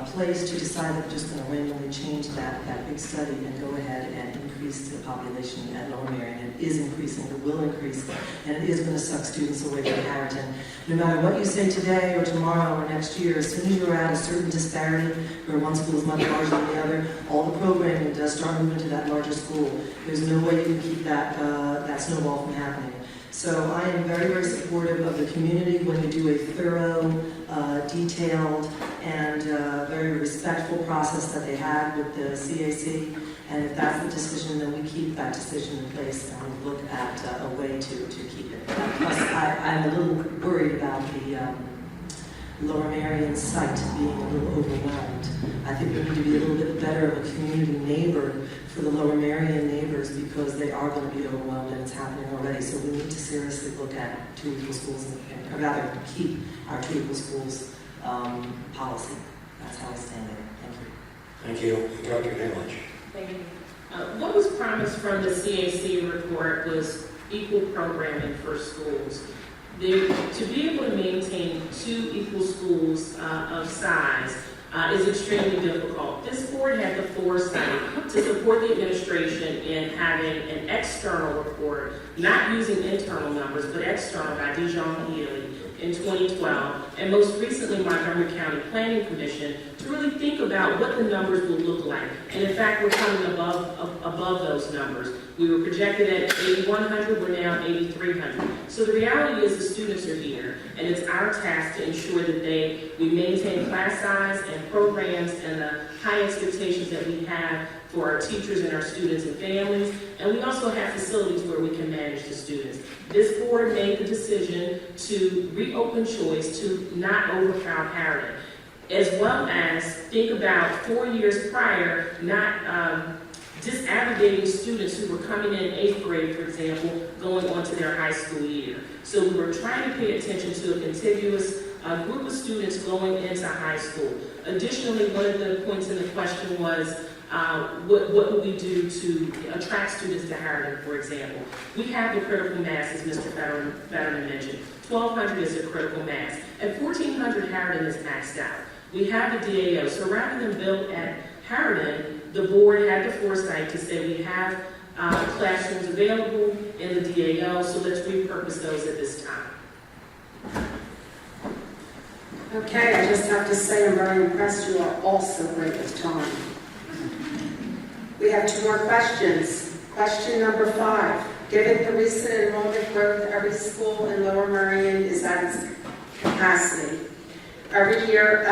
place to decide that we're just going to randomly change that big study and go ahead and increase the population at Lower Merion. It is increasing, it will increase, and it is going to suck students away from Harrington. No matter what you say today or tomorrow or next year, as soon as you're at a certain disparity where one school is much larger than the other, all the programming does start moving to that larger school. There's no way you can keep that snowball from happening. So I am very, very supportive of the community when we do a thorough, detailed, and very respectful process that they had with the CAC. And if that's the decision, then we keep that decision in place and we look at a way to keep it. Plus, I'm a little worried about the Lower Merion site being a little overwhelmed. I think we need to be a little bit better of a community neighbor for the Lower Merion neighbors because they are going to be overwhelmed and it's happening already. So we need to seriously look at 2 equal schools or rather keep our 2 equal schools policy. That's how I stand there. Thank you. Thank you. Dr. Hamlich. Thank you. What was promised from the CAC report was equal programming for schools. To be able to maintain 2 equal schools of size is extremely difficult. This board had the foresight to support the administration in having an external report, not using internal numbers, but external by Dijon Healy in 2012, and most recently Montgomery County Planning Commission to really think about what the numbers will look like. And in fact, we're coming above those numbers. We were projected at 8,100, we're now at 8,300. So the reality is the students are here, and it's our task to ensure that we maintain class size and programs and the high expectations that we have for our teachers and our students and families, and we also have facilities where we can manage the students. This board made the decision to reopen choice to not overcrowd Harrington, as well as think about 4 years prior, not disaggregating students who were coming in 8th grade, for example, going on to their high school year. So we were trying to pay attention to a contiguous group of students going into high school. Additionally, one of the points in the question was, what would we do to attract students to Harrington, for example? We have the critical mass, as Mr. Fetterman mentioned. 1,200 is a critical mass. At 1,400, Harrington is maxed out. We have the DAO, so rather than build at Harrington, the board had the foresight to say we have classrooms available in the DAO, so let's repurpose those at this time. Okay, I just have to say I'm very impressed. You are all so great with time. We have 2 more questions. Question number 5. Given the recent enrollment growth, every school in Lower Merion is at its capacity. Every year,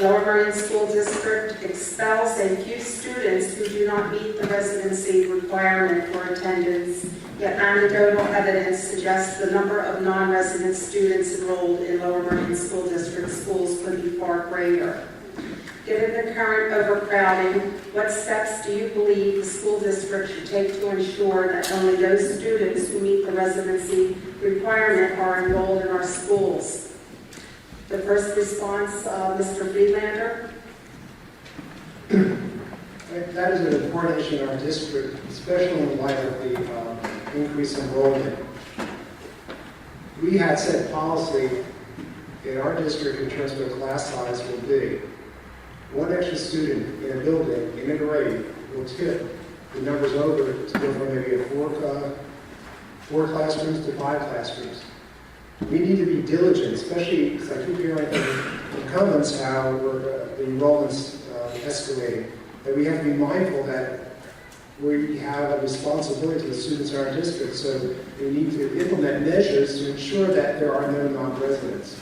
Lower Merion School District expels a few students who do not meet the residency requirement for attendance, yet anecdotal evidence suggests the number of non-resident students enrolled in Lower Merion School District schools could be far greater. Given the current overcrowding, what steps do you believe the school district should take to ensure that only those students who meet the residency requirement are enrolled in our schools? The first response, Mr. Friedlander. That is an important issue in our district, especially in light of the increased enrollment. We had set policy in our district in terms of what class size will be. One extra student in a building, in a grade, will tip the numbers over to go from maybe four classrooms to 5 classrooms. We need to be diligent, especially because I keep hearing from incumbents how the enrollment's escalating. That we have to be mindful that we have a responsibility to the students in our district, so we need to implement measures to ensure that there are no non-residents.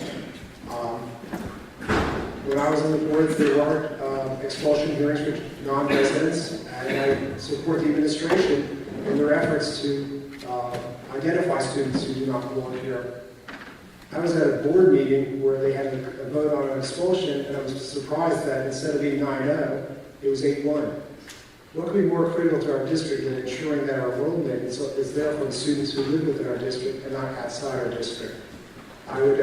When I was on the board, there were expulsion hearings for non-residents, and I support the administration in their efforts to identify students who do not belong here. I was at a board meeting where they had a vote on an expulsion, and I was surprised that instead of being 9-0, it was 8-1. What could be more critical to our district than ensuring that our enrollment is there for the students who live within our district and not outside our district? I would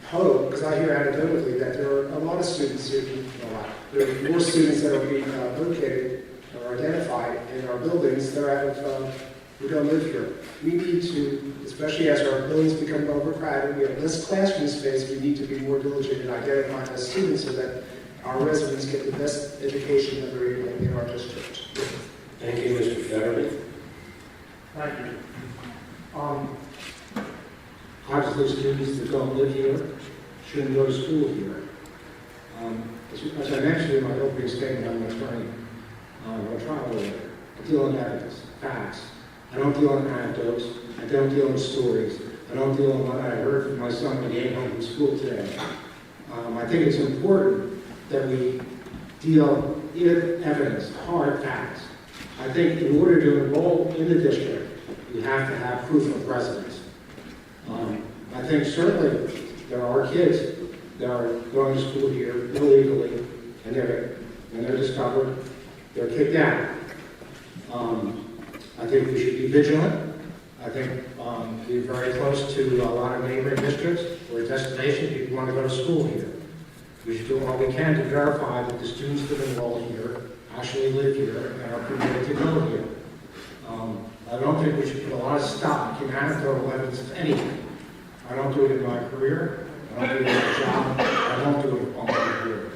hope, because I hear anecdotally that there are a lot of students there are more students that are being located or identified in our buildings that are who don't live here. We need to, especially as our buildings become overcrowded, we have less classroom space, we need to be more diligent in identifying those students so that our residents get the best education that they're able in our district. Thank you, Mr. Fetterman. Thank you. Obviously, students that don't live here shouldn't go to school here. As I mentioned in my opening statement, I'm an attorney, a trial lawyer. I deal in evidence, facts. I don't deal in anecdotes. I don't deal in stories. I don't deal in what I heard from my son when he came home from school today. I think it's important that we deal in evidence, hard facts. I think in order to enroll in the district, you have to have proof of residence. I think certainly there are kids that are going to school here illegally, and when they're discovered, they're kicked out. I think we should be vigilant. I think we're very close to a lot of neighboring districts where destination people want to go to school here. We should do all we can to verify that the students that enroll here actually live here and are permitted to go here. I don't think we should put a lot of stock in anecdotal evidence of anything. I don't do it in my career. I don't do it in my job. I don't do it on my career.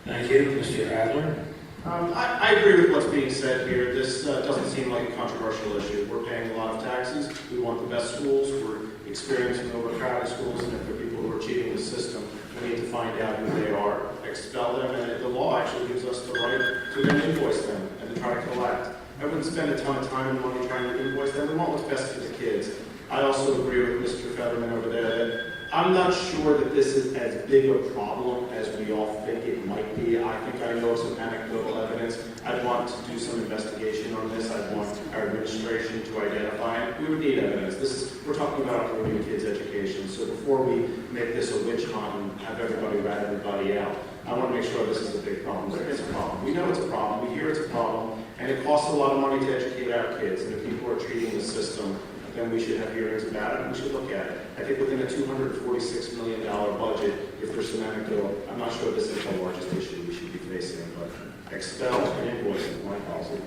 Thank you, Mr. Adler. I agree with what's being said here. This doesn't seem like a controversial issue. We're paying a lot of taxes. We want the best schools. We're experiencing overcrowded schools, and if there are people who are cheating the system, we need to find out who they are, expel them, and the law actually gives us the right to then invoice them and to try to collect. I wouldn't spend a ton of time and money trying to invoice them. We want what's best for the kids. I also agree with Mr. Fetterman over there that I'm not sure that this is as big a problem as we all think it might be. I think I know some anecdotal evidence. I'd want to do some investigation on this. I'd want our administration to identify it. We would need evidence. We're talking about improving kids' education. So before we make this a witch hunt and have everybody rat everybody out, I want to make sure this is a big problem. There is a problem. We know it's a problem. We hear it's a problem. And it costs a lot of money to educate our kids. And if people are cheating the system, then we should have hearings about it, and we should look at it. I think within a $246 million budget, if there's some anecdote, I'm not sure this is the largest issue we should be facing, but expel and invoice is my policy.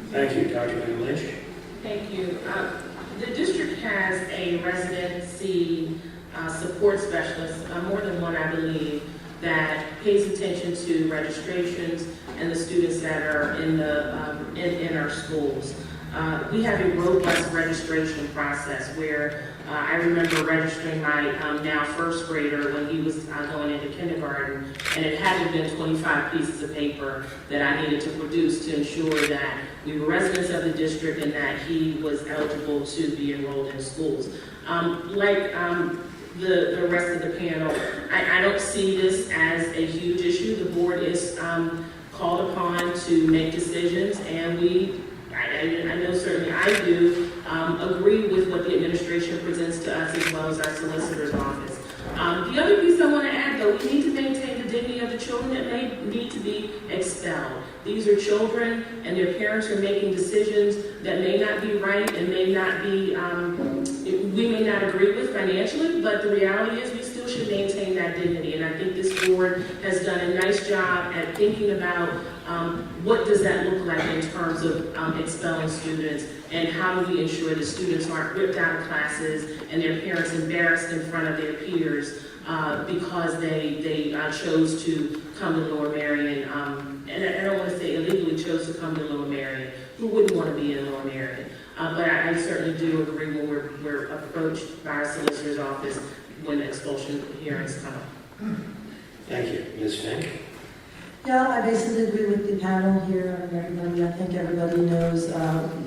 Thank you, Dr. Van Lynch. Thank you. The district has a residency support specialist, more than one, I believe, that pays attention to registrations and the students that are in our schools. We have a robust registration process where I remember registering my now first grader when he was going into kindergarten, and it had to have been 25 pieces of paper that I needed to produce to ensure that we were residents of the district and that he was eligible to be enrolled in schools. the rest of the panel, I don't see this as a huge issue. The board is called upon to make decisions, and I know certainly I do, agree with what the administration presents to us as well as our solicitor's office. The other piece I want to add, though, we need to maintain the dignity of the children that may need to be expelled. These are children, and their parents are making decisions that may not be right and may not be, we may not agree with financially, but the reality is we still should maintain that dignity. And I think this board has done a nice job at thinking about what does that look like in terms of expelling students, and how do we ensure that students aren't ripped out of classes and their parents embarrassed in front of their peers because they chose to come to Lower Merion, and I don't want to say illegally chose to come to Lower Merion. Who wouldn't want to be in Lower Merion? But I certainly do agree when we're approached by our solicitor's office when expulsion hearings come up. Thank you. Ms. Fink? Yeah, I basically agree with the panel here and everybody. I think everybody knows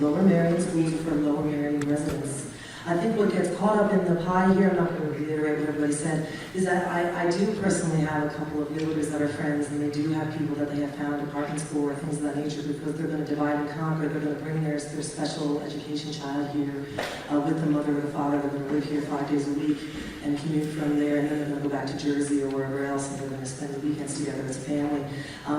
Lower Merion schools are for Lower Merion residents. I think what gets caught up in the pie here, I'm not going to reiterate what everybody said, is that I do personally have a couple of realtors that are friends, and they do have people that they have found at Park and School or things of that nature, because they're going to divide and conquer. They're going to bring their special education child here with the mother or the father. They're going to live here 5 days a week and commute from there, and then they're going to go back to Jersey or wherever else, and they're going to spend the weekends together as a family.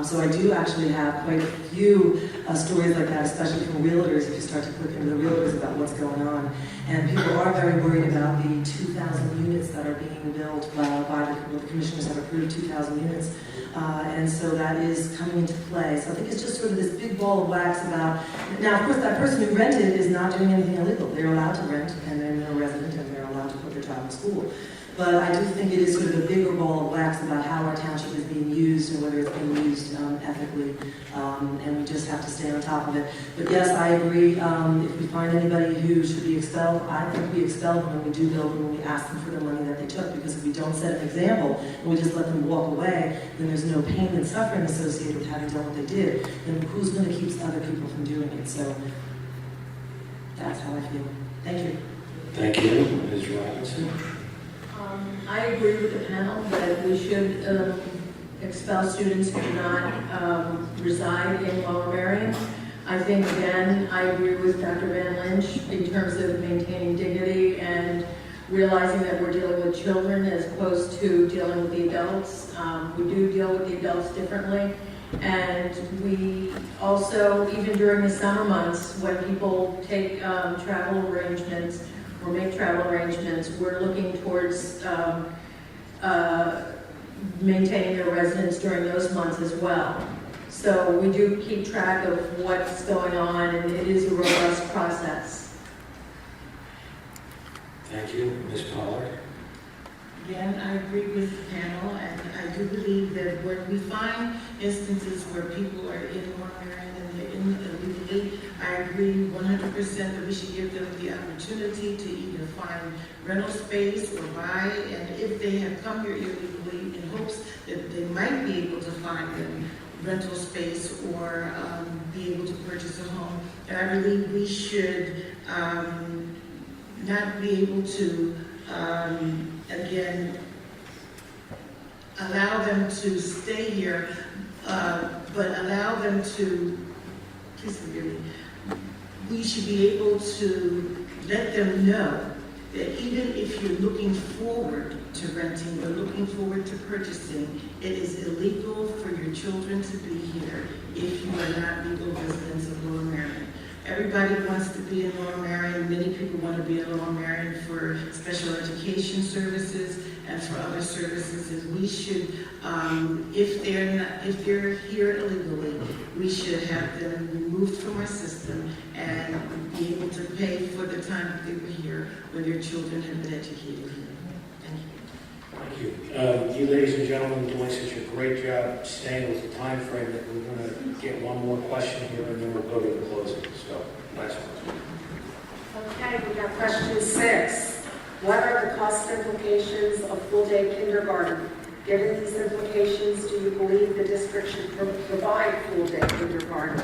So I do actually have quite a few stories like that, especially from realtors, if you start to click into the realtors about what's going on. And people are very worried about the 2,000 units that are being built by the commissioners have approved 2,000 units. And so that is coming into play. So I think it's just sort of this big ball of wax about, now of course that person who rented is not doing anything illegal. They're allowed to rent, and they're a resident, and they're allowed to put their child in school. But I do think it is sort of a bigger ball of wax about how our township is being used and whether it's being used ethically, and we just have to stay on top of it. But yes, I agree, if we find anybody who should be expelled, I think we expel them when we do build them, when we ask them for the money that they took, because if we don't set an example and we just let them walk away, then there's no pain and suffering associated with having done what they did, then who's going to keep other people from doing it? So that's how I feel. Thank you. Thank you. Ms. Robinson? I agree with the panel that we should expel students who do not reside in Lower Merion. I think, again, I agree with Dr. Van Lynch in terms of maintaining dignity and realizing that we're dealing with children as opposed to dealing with the adults. We do deal with the adults differently. And we also, even during the summer months, when people take travel arrangements or make travel arrangements, we're looking towards maintaining their residence during those months as well. So we do keep track of what's going on, and it is a robust process. Thank you. Ms. Pollard? Again, I agree with the panel, and I do believe that when we find instances where people are in Lower Merion and they're in illegally, I agree 100% that we should give them the opportunity to either find rental space or buy, and if they have come here illegally, in hopes that they might be able to find them rental space or be able to purchase a home. And I believe we should not be able to again, allow them to stay here, but allow them to, please forgive me, we should be able to let them know that even if you're looking forward to renting or looking forward to purchasing, it is illegal for your children to be here if you are not legal residents of Lower Merion. Everybody wants to be in Lower Merion. Many people want to be in Lower Merion for special education services and for other services. And we should, if they're here illegally, we should have them removed from our system and be able to pay for the time that they were here when their children have been educated here. Thank you. Thank you. You ladies and gentlemen doing such a great job staying with the time frame that we're going to get one more question here and then we'll go to the closing. So, last one. Okay, we got question 6. What are the cost implications of full-day kindergarten? Given these implications, do you believe the district should provide full-day kindergarten?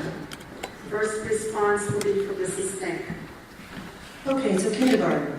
First response will be from Mrs. Fink. Okay, so kindergarten.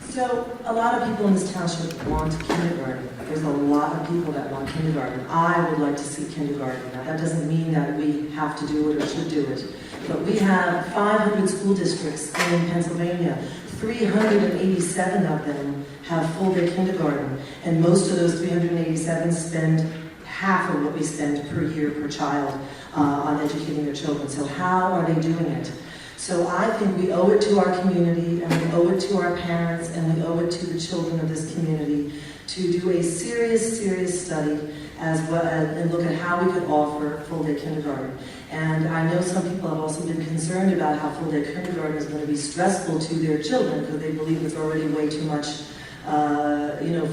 So a lot of people in this township want kindergarten. There's a lot of people that want kindergarten. I would like to see kindergarten. Now, that doesn't mean that we have to do it or should do it. But we have 500 school districts in Pennsylvania. 387 of them have full-day kindergarten. And most of those 387 spend half of what we spend per year per child on educating their children. So how are they doing it? So I think we owe it to our community, and we owe it to our parents, and we owe it to the children of this community to do a serious study as well, and look at how we could offer full-day kindergarten. And I know some people have also been concerned about how full-day kindergarten is going to be stressful to their children because they believe it's already way too much.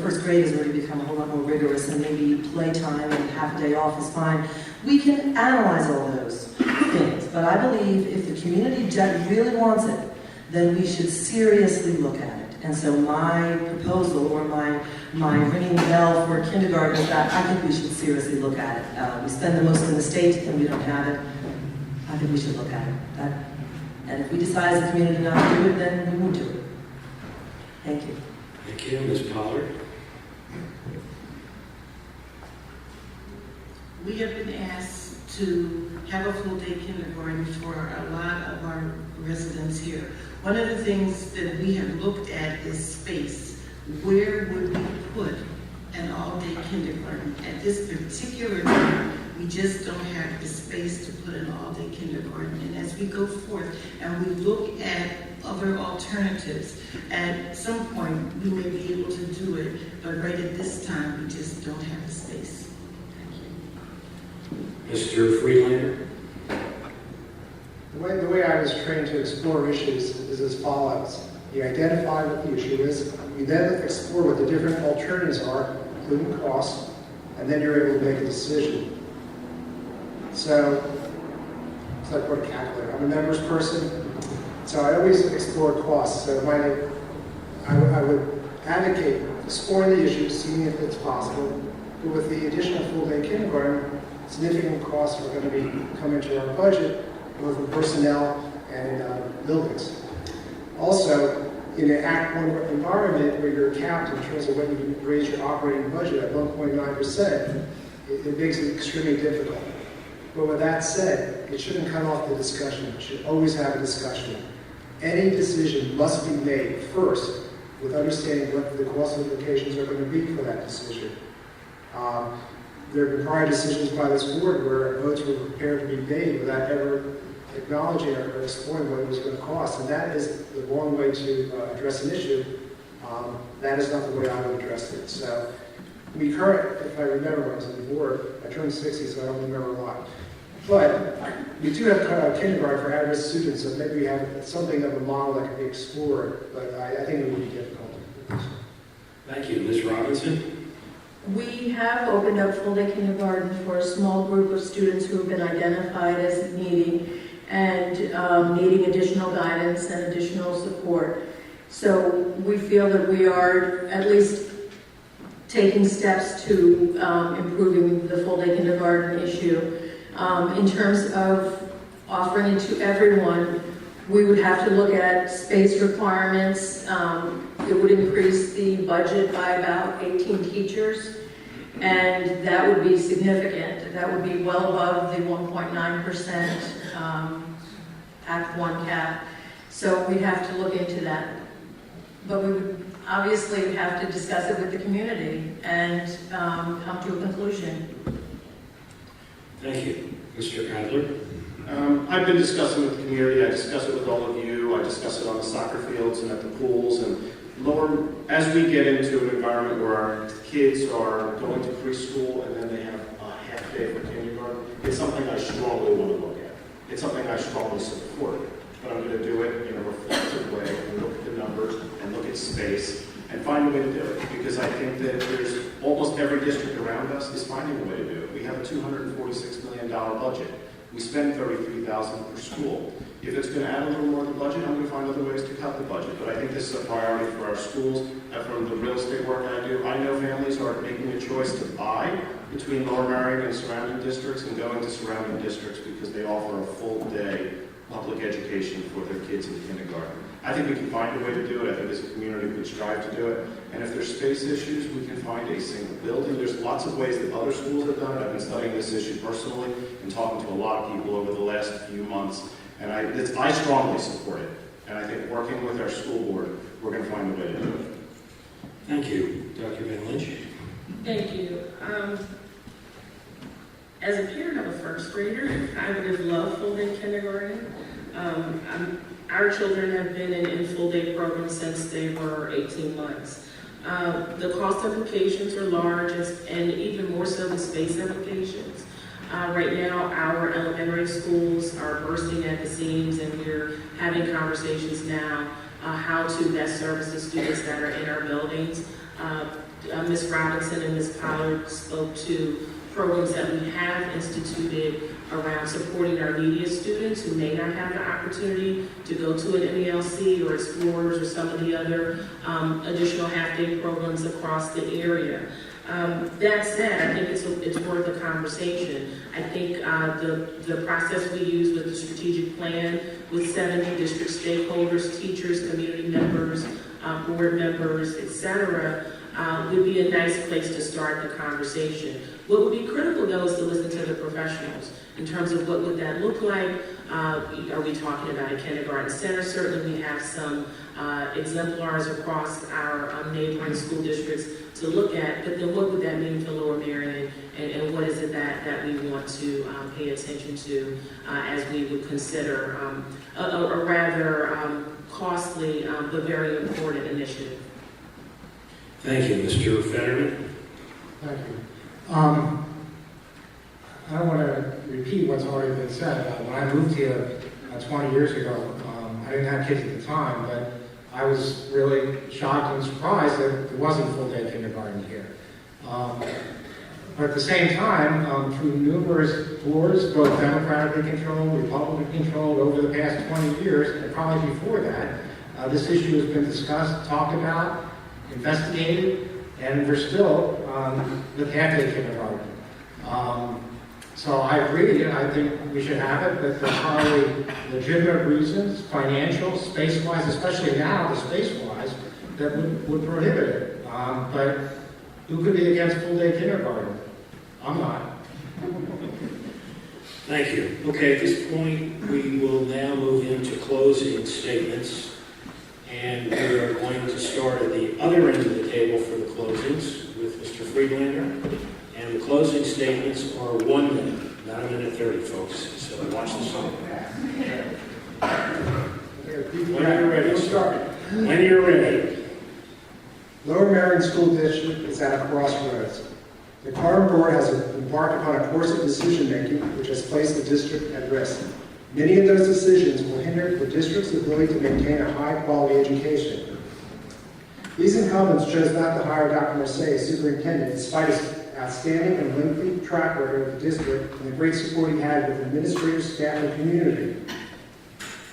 First grade has already become a whole lot more rigorous, and maybe playtime and half a day off is fine. We can analyze all those things, but I believe if the community really wants it, then we should seriously look at it. And so my proposal, or my ringing bell for kindergarten is that I think we should seriously look at it. We spend the most in the state and we don't have it. I think we should look at it. And if we decide as a community not to do it, then we won't do it. Thank you. Thank you, Ms. Pollard. We have been asked to have a full-day kindergarten for a lot of our residents here. One of the things that we have looked at is space. Where would we put an all-day kindergarten? At this particular time, we just don't have the space to put an all-day kindergarten. And as we go forth and we look at other alternatives, at some point we may be able to do it, but right at this time, we just don't have the space. Mr. Freelander. The way I was trained to explore issues is as follows. You identify what the issue is, you then explore what the different alternatives are, including cost, and then you're able to make a decision. So, it's like what a calculator. I'm a numbers person, so I always explore costs. So I would advocate exploring the issue, seeing if it's possible, but with the addition of full-day kindergarten, significant costs are going to be coming to our budget, both in personnel and in buildings. Also, in an Act 1 environment where you're capped in terms of when you raise your operating budget at 1.9%, it makes it extremely difficult. But with that said, it shouldn't cut off the discussion. It should always have a discussion. Any decision must be made first with understanding what the cost implications are going to be for that decision. There have been prior decisions by this board where votes were prepared to be made without ever acknowledging or exploring what it was going to cost, and that is the wrong way to address an issue. That is not the way I would address it. So, if I remember when I was on the board, I turned 60, so I don't remember a lot. But we do have kindergarten for at-risk students, so maybe we have something of a model that can be explored, but I think it would be difficult. Thank you. Ms. Robinson? We have opened up full-day kindergarten for a small group of students who have been identified as needing additional guidance and additional support. So we feel that we are at least taking steps to improving the full-day kindergarten issue. In terms of offering it to everyone, we would have to look at space requirements. It would increase the budget by about 18 teachers, and that would be significant. That would be well above the 1.9% Act 1 cap. So we'd have to look into that. But we would obviously have to discuss it with the community and come to a conclusion. Thank you. Mr. Adler? I've been discussing with the community, I discuss it with all of you, I discuss it on the soccer fields and at the pools, and as we get into an environment where our kids are going to preschool and then they have a half day for kindergarten, it's something I strongly want to look at. It's something I strongly support, but I'm going to do it in a reflective way and look at the numbers and look at space and find a way to do it, because I think that there's almost every district around us is finding a way to do it. We have a $246 million budget. We spend $33,000 per school. If it's going to add a little more to the budget, I'm going to find other ways to cut the budget. But I think this is a priority for our schools. From the real estate work I do, I know families are making a choice to buy between Lower Merion and surrounding districts and going to surrounding districts because they offer a full day public education for their kids in kindergarten. I think we can find a way to do it. I think as a community we can strive to do it. And if there's space issues, we can find a single building. There's lots of ways that other schools have done it. I've been studying this issue personally and talking to a lot of people over the last few months. And I strongly support it. And I think working with our school board, we're going to find a way to do it. Thank you. Dr. Van Lynch? Thank you. As a parent of a first grader, I would have loved full-day kindergarten. Our children have been in full-day programs since they were 18 months. The cost implications are large, and even more so the space implications. Right now, our elementary schools are bursting at the seams, and we're having conversations now how to best service the students that are in our buildings. Ms. Robinson and Ms. Pollard spoke to programs that we have instituted around supporting our neediest students who may not have the opportunity to go to an MELC or Explorers or some of the other additional half-day programs across the area. That said, I think it's worth a conversation. I think the process we use with the strategic plan with 70 district stakeholders, teachers, community members, board members, etc., would be a nice place to start the conversation. What would be critical, though, is to listen to the professionals in terms of what would that look like. Are we talking about a kindergarten center? Certainly we have some exemplars across our neighboring school districts to look at, but then what would that mean for Lower Merion, and what is it that we want to pay attention to as we would consider a rather costly but very important initiative? Thank you. Mr. Fetterman? Thank you. I don't want to repeat what's already been said. When I moved here 20 years ago, I didn't have kids at the time, but I was really shocked and surprised that there wasn't full-day kindergarten here. But at the same time, through numerous boards, both democratically controlled, Republican controlled, over the past 20 years, and probably before that, this issue has been discussed, talked about, investigated, and we're still with half-day kindergarten. So I agree, I think we should have it, but there's probably legitimate reasons, financial, space-wise, especially now, the space-wise, that would prohibit it. But who could be against full-day kindergarten? I'm not. Thank you. Okay, at this point, we will now move into closing statements. And we are going to start at the other end of the table for the closings with Mr. Friedlander. And the closing statements are 1 minute, not 1:30, folks. So watch the song. When you're ready, start. When you're ready. Lower Merion School District is at a crossroads. The current board has embarked upon a course of decision-making which has placed the district at risk. Many of those decisions will hinder the district's ability to maintain a high-quality education. These incumbents chose not to hire Dr. Mercier as superintendent despite his outstanding and lengthy track record of the district and the great support he had with administrators, staff, and community.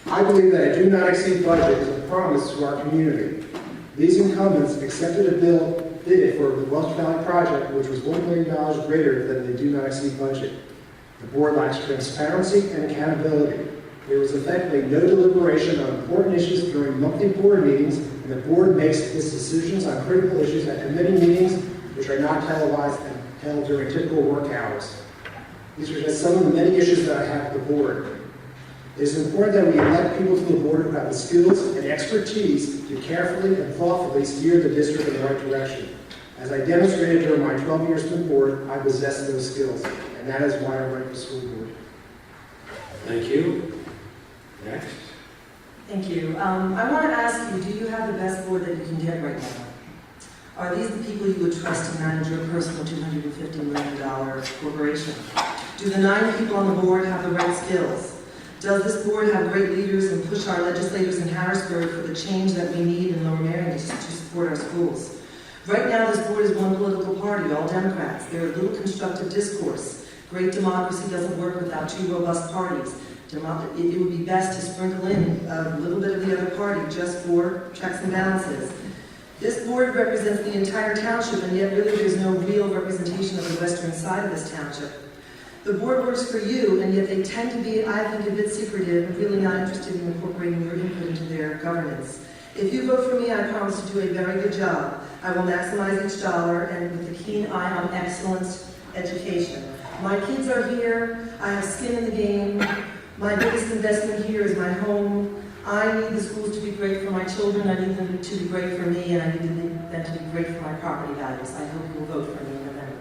I believe that a do-not-exceed budget is a promise to our community. These incumbents accepted a bid for the Welch Valley project, which was $1 million greater than the do-not-exceed budget. The board lacks transparency and accountability. There was effectively no deliberation on important issues during monthly board meetings, and the board makes its decisions on critical issues at committee meetings, which are not televised and held during typical work hours. These are just some of the many issues that I have with the board. It is important that we elect people to the board who have the skills and expertise to carefully and thoughtfully steer the district in the right direction. As I demonstrated during my 12 years on the board, I possess those skills, and that is why I run for school board. Thank you. Next. Thank you. I want to ask you, do you have the best board that you can get right now? Are these the people you would trust to manage your personal $250 million corporation? Do the 9 people on the board have the right skills? Does this board have great leaders and push our legislators in Harrisburg for the change that we need in Lower Merion to support our schools? Right now, this board is one political party, all Democrats. There is little constructive discourse. Great democracy doesn't work without 2 robust parties. It would be best to sprinkle in a little bit of the other party just for checks and balances. This board represents the entire township, and yet really there's no real representation of the western side of this township. The board works for you, and yet they tend to be, I think, a bit secretive and really not interested in incorporating your input into their governance. If you vote for me, I promise to do a very good job. I will maximize each dollar and with a keen eye on excellence education. My kids are here. I have skin in the game. My biggest investment here is my home. I need the schools to be great for my children. I need them to be great for me, and I need them to be great for my property values. I hope you will vote for me in November.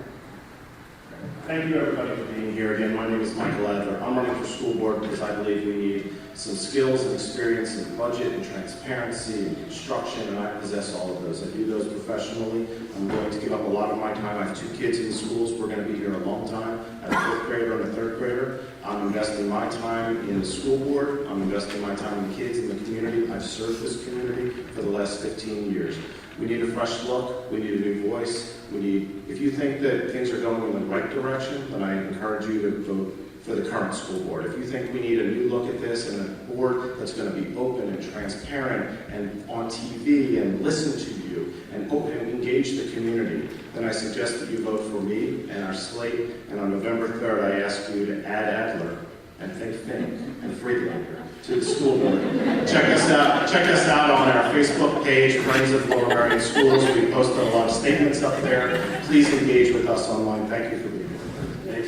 Thank you, everybody, for being here. Again, my name is Michael Adler. I'm running for school board because I believe we need some skills and experience in budget and transparency and construction, and I possess all of those. I do those professionally. I'm going to give up a lot of my time. I have 2 kids in the schools. We're going to be here a long time. I have a 5th grader and a 3rd grader. I'm investing my time in the school board. I'm investing my time in the kids in the community. I've served this community for the last 15 years. We need a fresh look. We need a new voice. If you think that things are going in the right direction, then I encourage you to vote for the current school board. If you think we need a new look at this and a board that's going to be open and transparent and on TV and listen to you and open and engage the community, then I suggest that you vote for me and our slate. And on November 3rd, I ask you to add Adler and think Fink and Friedlander to the school board. Check us out on our Facebook page, Friends of Lower Merion Schools. We posted a lot of statements up there. Please engage with us online. Thank you for being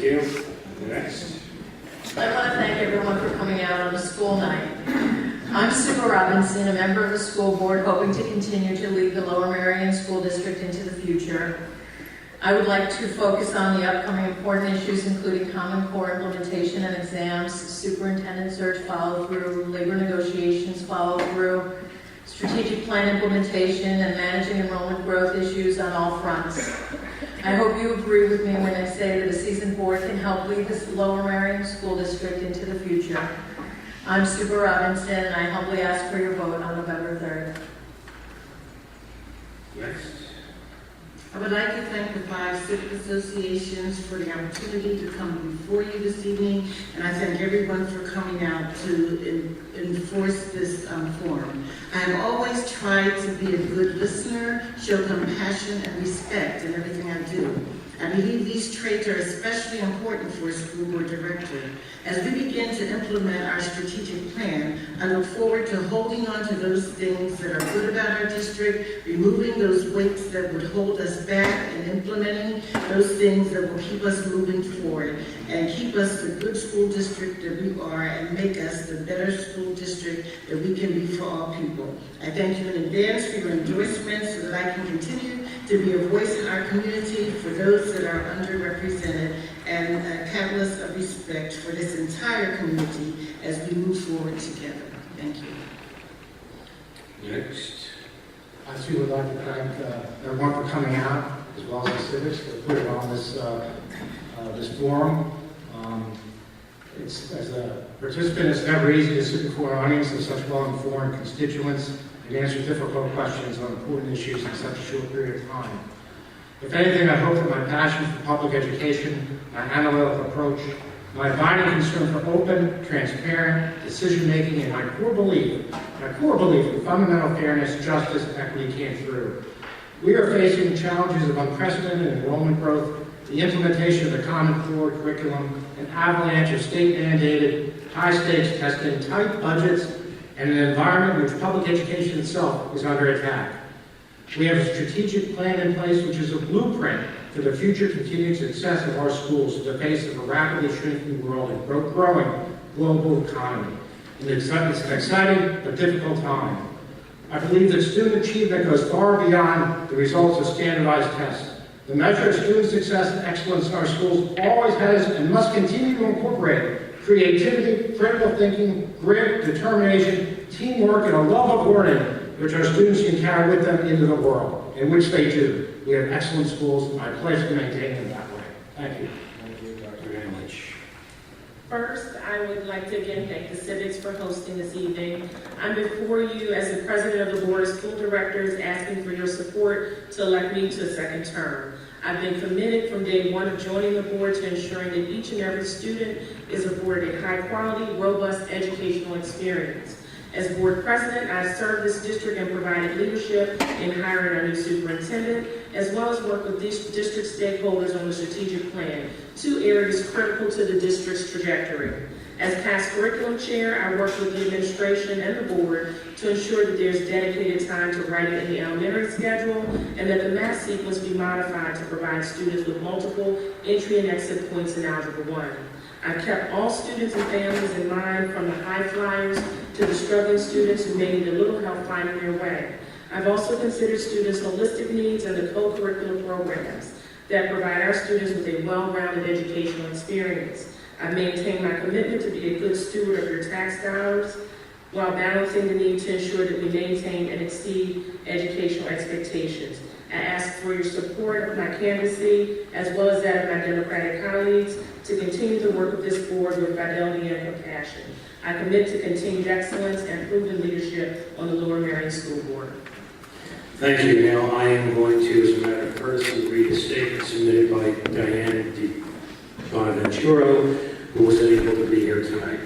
here. Thank you. Next. I want to thank everyone for coming out on a school night. I'm Sue Robinson, a member of the school board, hoping to continue to lead the Lower Merion School District into the future. I would like to focus on the upcoming important issues, including Common Core implementation and exams, superintendent search follow-through, labor negotiations follow-through, strategic plan implementation, and managing enrollment growth issues on all fronts. I hope you agree with me when I say that a seasoned board can help lead this Lower Merion School District into the future. I'm Sue Robinson, and I humbly ask for your vote on November 3rd. Next. I would like to thank the 5 civic associations for the opportunity to come before you this evening, and I thank everyone for coming out to enforce this forum. I have always tried to be a good listener, show compassion and respect in everything I do. I believe these traits are especially important for a school board director. As we begin to implement our strategic plan, I look forward to holding on to those things that are good about our district, removing those weights that would hold us back, and implementing those things that will keep us moving forward and keep us the good school district that we are and make us the better school district that we can be for all people. I thank you in advance for your endorsement so that I can continue to be a voice in our community for those that are underrepresented and a catalyst of respect for this entire community as we move forward together. Thank you. Next. I too would like to thank everyone for coming out, as well as the civics, for putting on this forum. It's, as a participant, it's never easy to sit before an audience of such well-informed constituents and answer difficult questions on important issues in such a short period of time. If anything, I hope that my passion for public education, my analytical approach, my abiding concern for open, transparent decision-making, and my core belief in fundamental fairness, justice, and equity came through. We are facing challenges of unprecedented enrollment growth, the implementation of the Common Core curriculum, an avalanche of state-mandated, high-stakes testing, tight budgets, and an environment in which public education itself is under attack. We have a strategic plan in place which is a blueprint for the future continued success of our schools in the face of a rapidly shrinking world and growing global economy. And it's an exciting but difficult time. I believe that student achievement goes far beyond the results of standardized tests. The measure of student success and excellence in our schools always has and must continue to incorporate creativity, critical thinking, grit, determination, teamwork, and a love of learning, which our students can carry with them into the world, in which they do. We have excellent schools, and I pledge to maintain them that way. Thank you. Thank you, Dr. Andlich. First, I would like to again thank the Civics for hosting this evening. I'm before you as the president of the Board of School Directors asking for your support to elect me to a second term. I've been committed from day one of joining the board to ensuring that each and every student is afforded a high-quality, robust educational experience. As board president, I served this district and provided leadership in hiring our new superintendent, as well as work with district stakeholders on the strategic plan, two areas critical to the district's trajectory. As past curriculum chair, I worked with the administration and the board to ensure that there's dedicated time to writing in the elementary schedule and that the math sequence be modified to provide students with multiple entry and exit points in Algebra 1. I've kept all students and families in mind, from the high flyers to the struggling students who may need a little help finding their way. I've also considered students' holistic needs and the co-curricular programs that provide our students with a well-rounded educational experience. I've maintained my commitment to be a good steward of your tax dollars while balancing the need to ensure that we maintain and exceed educational expectations. I ask for your support of my candidacy, as well as that of my Democratic colleagues, to continue to work with this board with fidelity and compassion. I commit to continued excellence and proven leadership on the Lower Merion School Board. Thank you. Now I am going to, as a matter of courtesy, read a statement submitted by Diane DiBonaventuro, who was unable to be here tonight.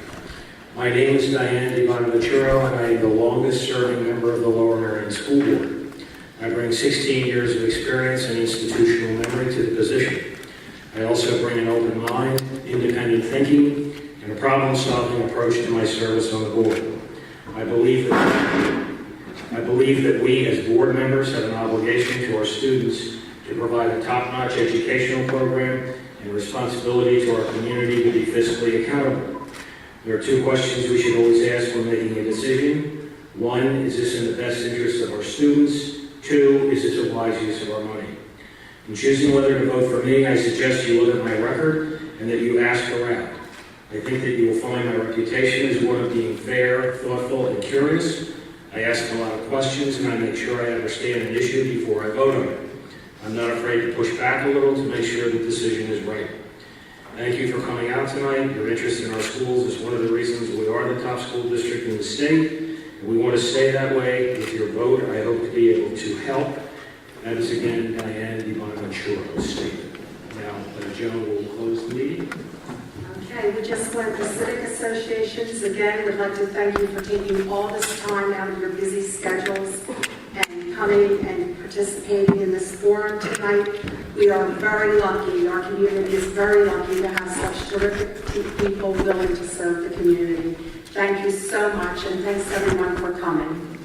My name is Diane DiBonaventuro, and I am the longest-serving member of the Lower Merion School Board. I bring 16 years of experience and institutional memory to the position. I also bring an open mind, independent thinking, and a problem-solving approach to my service on the board. I believe that we as board members have an obligation to our students to provide a top-notch educational program and responsibility to our community to be fiscally accountable. There are two questions we should always ask when making a decision. One, is this in the best interest of our students? Two, is this a wise use of our money? In choosing whether to vote for me, I suggest you look at my record and that you ask around. I think that you will find my reputation as one of being fair, thoughtful, and curious. I ask a lot of questions, and I make sure I understand an issue before I vote on it. I'm not afraid to push back a little to make sure the decision is right. Thank you for coming out tonight. Your interest in our schools is one of the reasons we are the top school district in the state, and we want to stay that way. With your vote, I hope to be able to help. That is again Diane DiBonaventuro statement. Now, Joan will close the meeting. Okay, we just went to civic associations. Again, we'd like to thank you for taking all this time out of your busy schedules and coming and participating in this forum tonight. We are very lucky, our community is very lucky to have such terrific people willing to serve the community. Thank you so much, and thanks everyone for coming.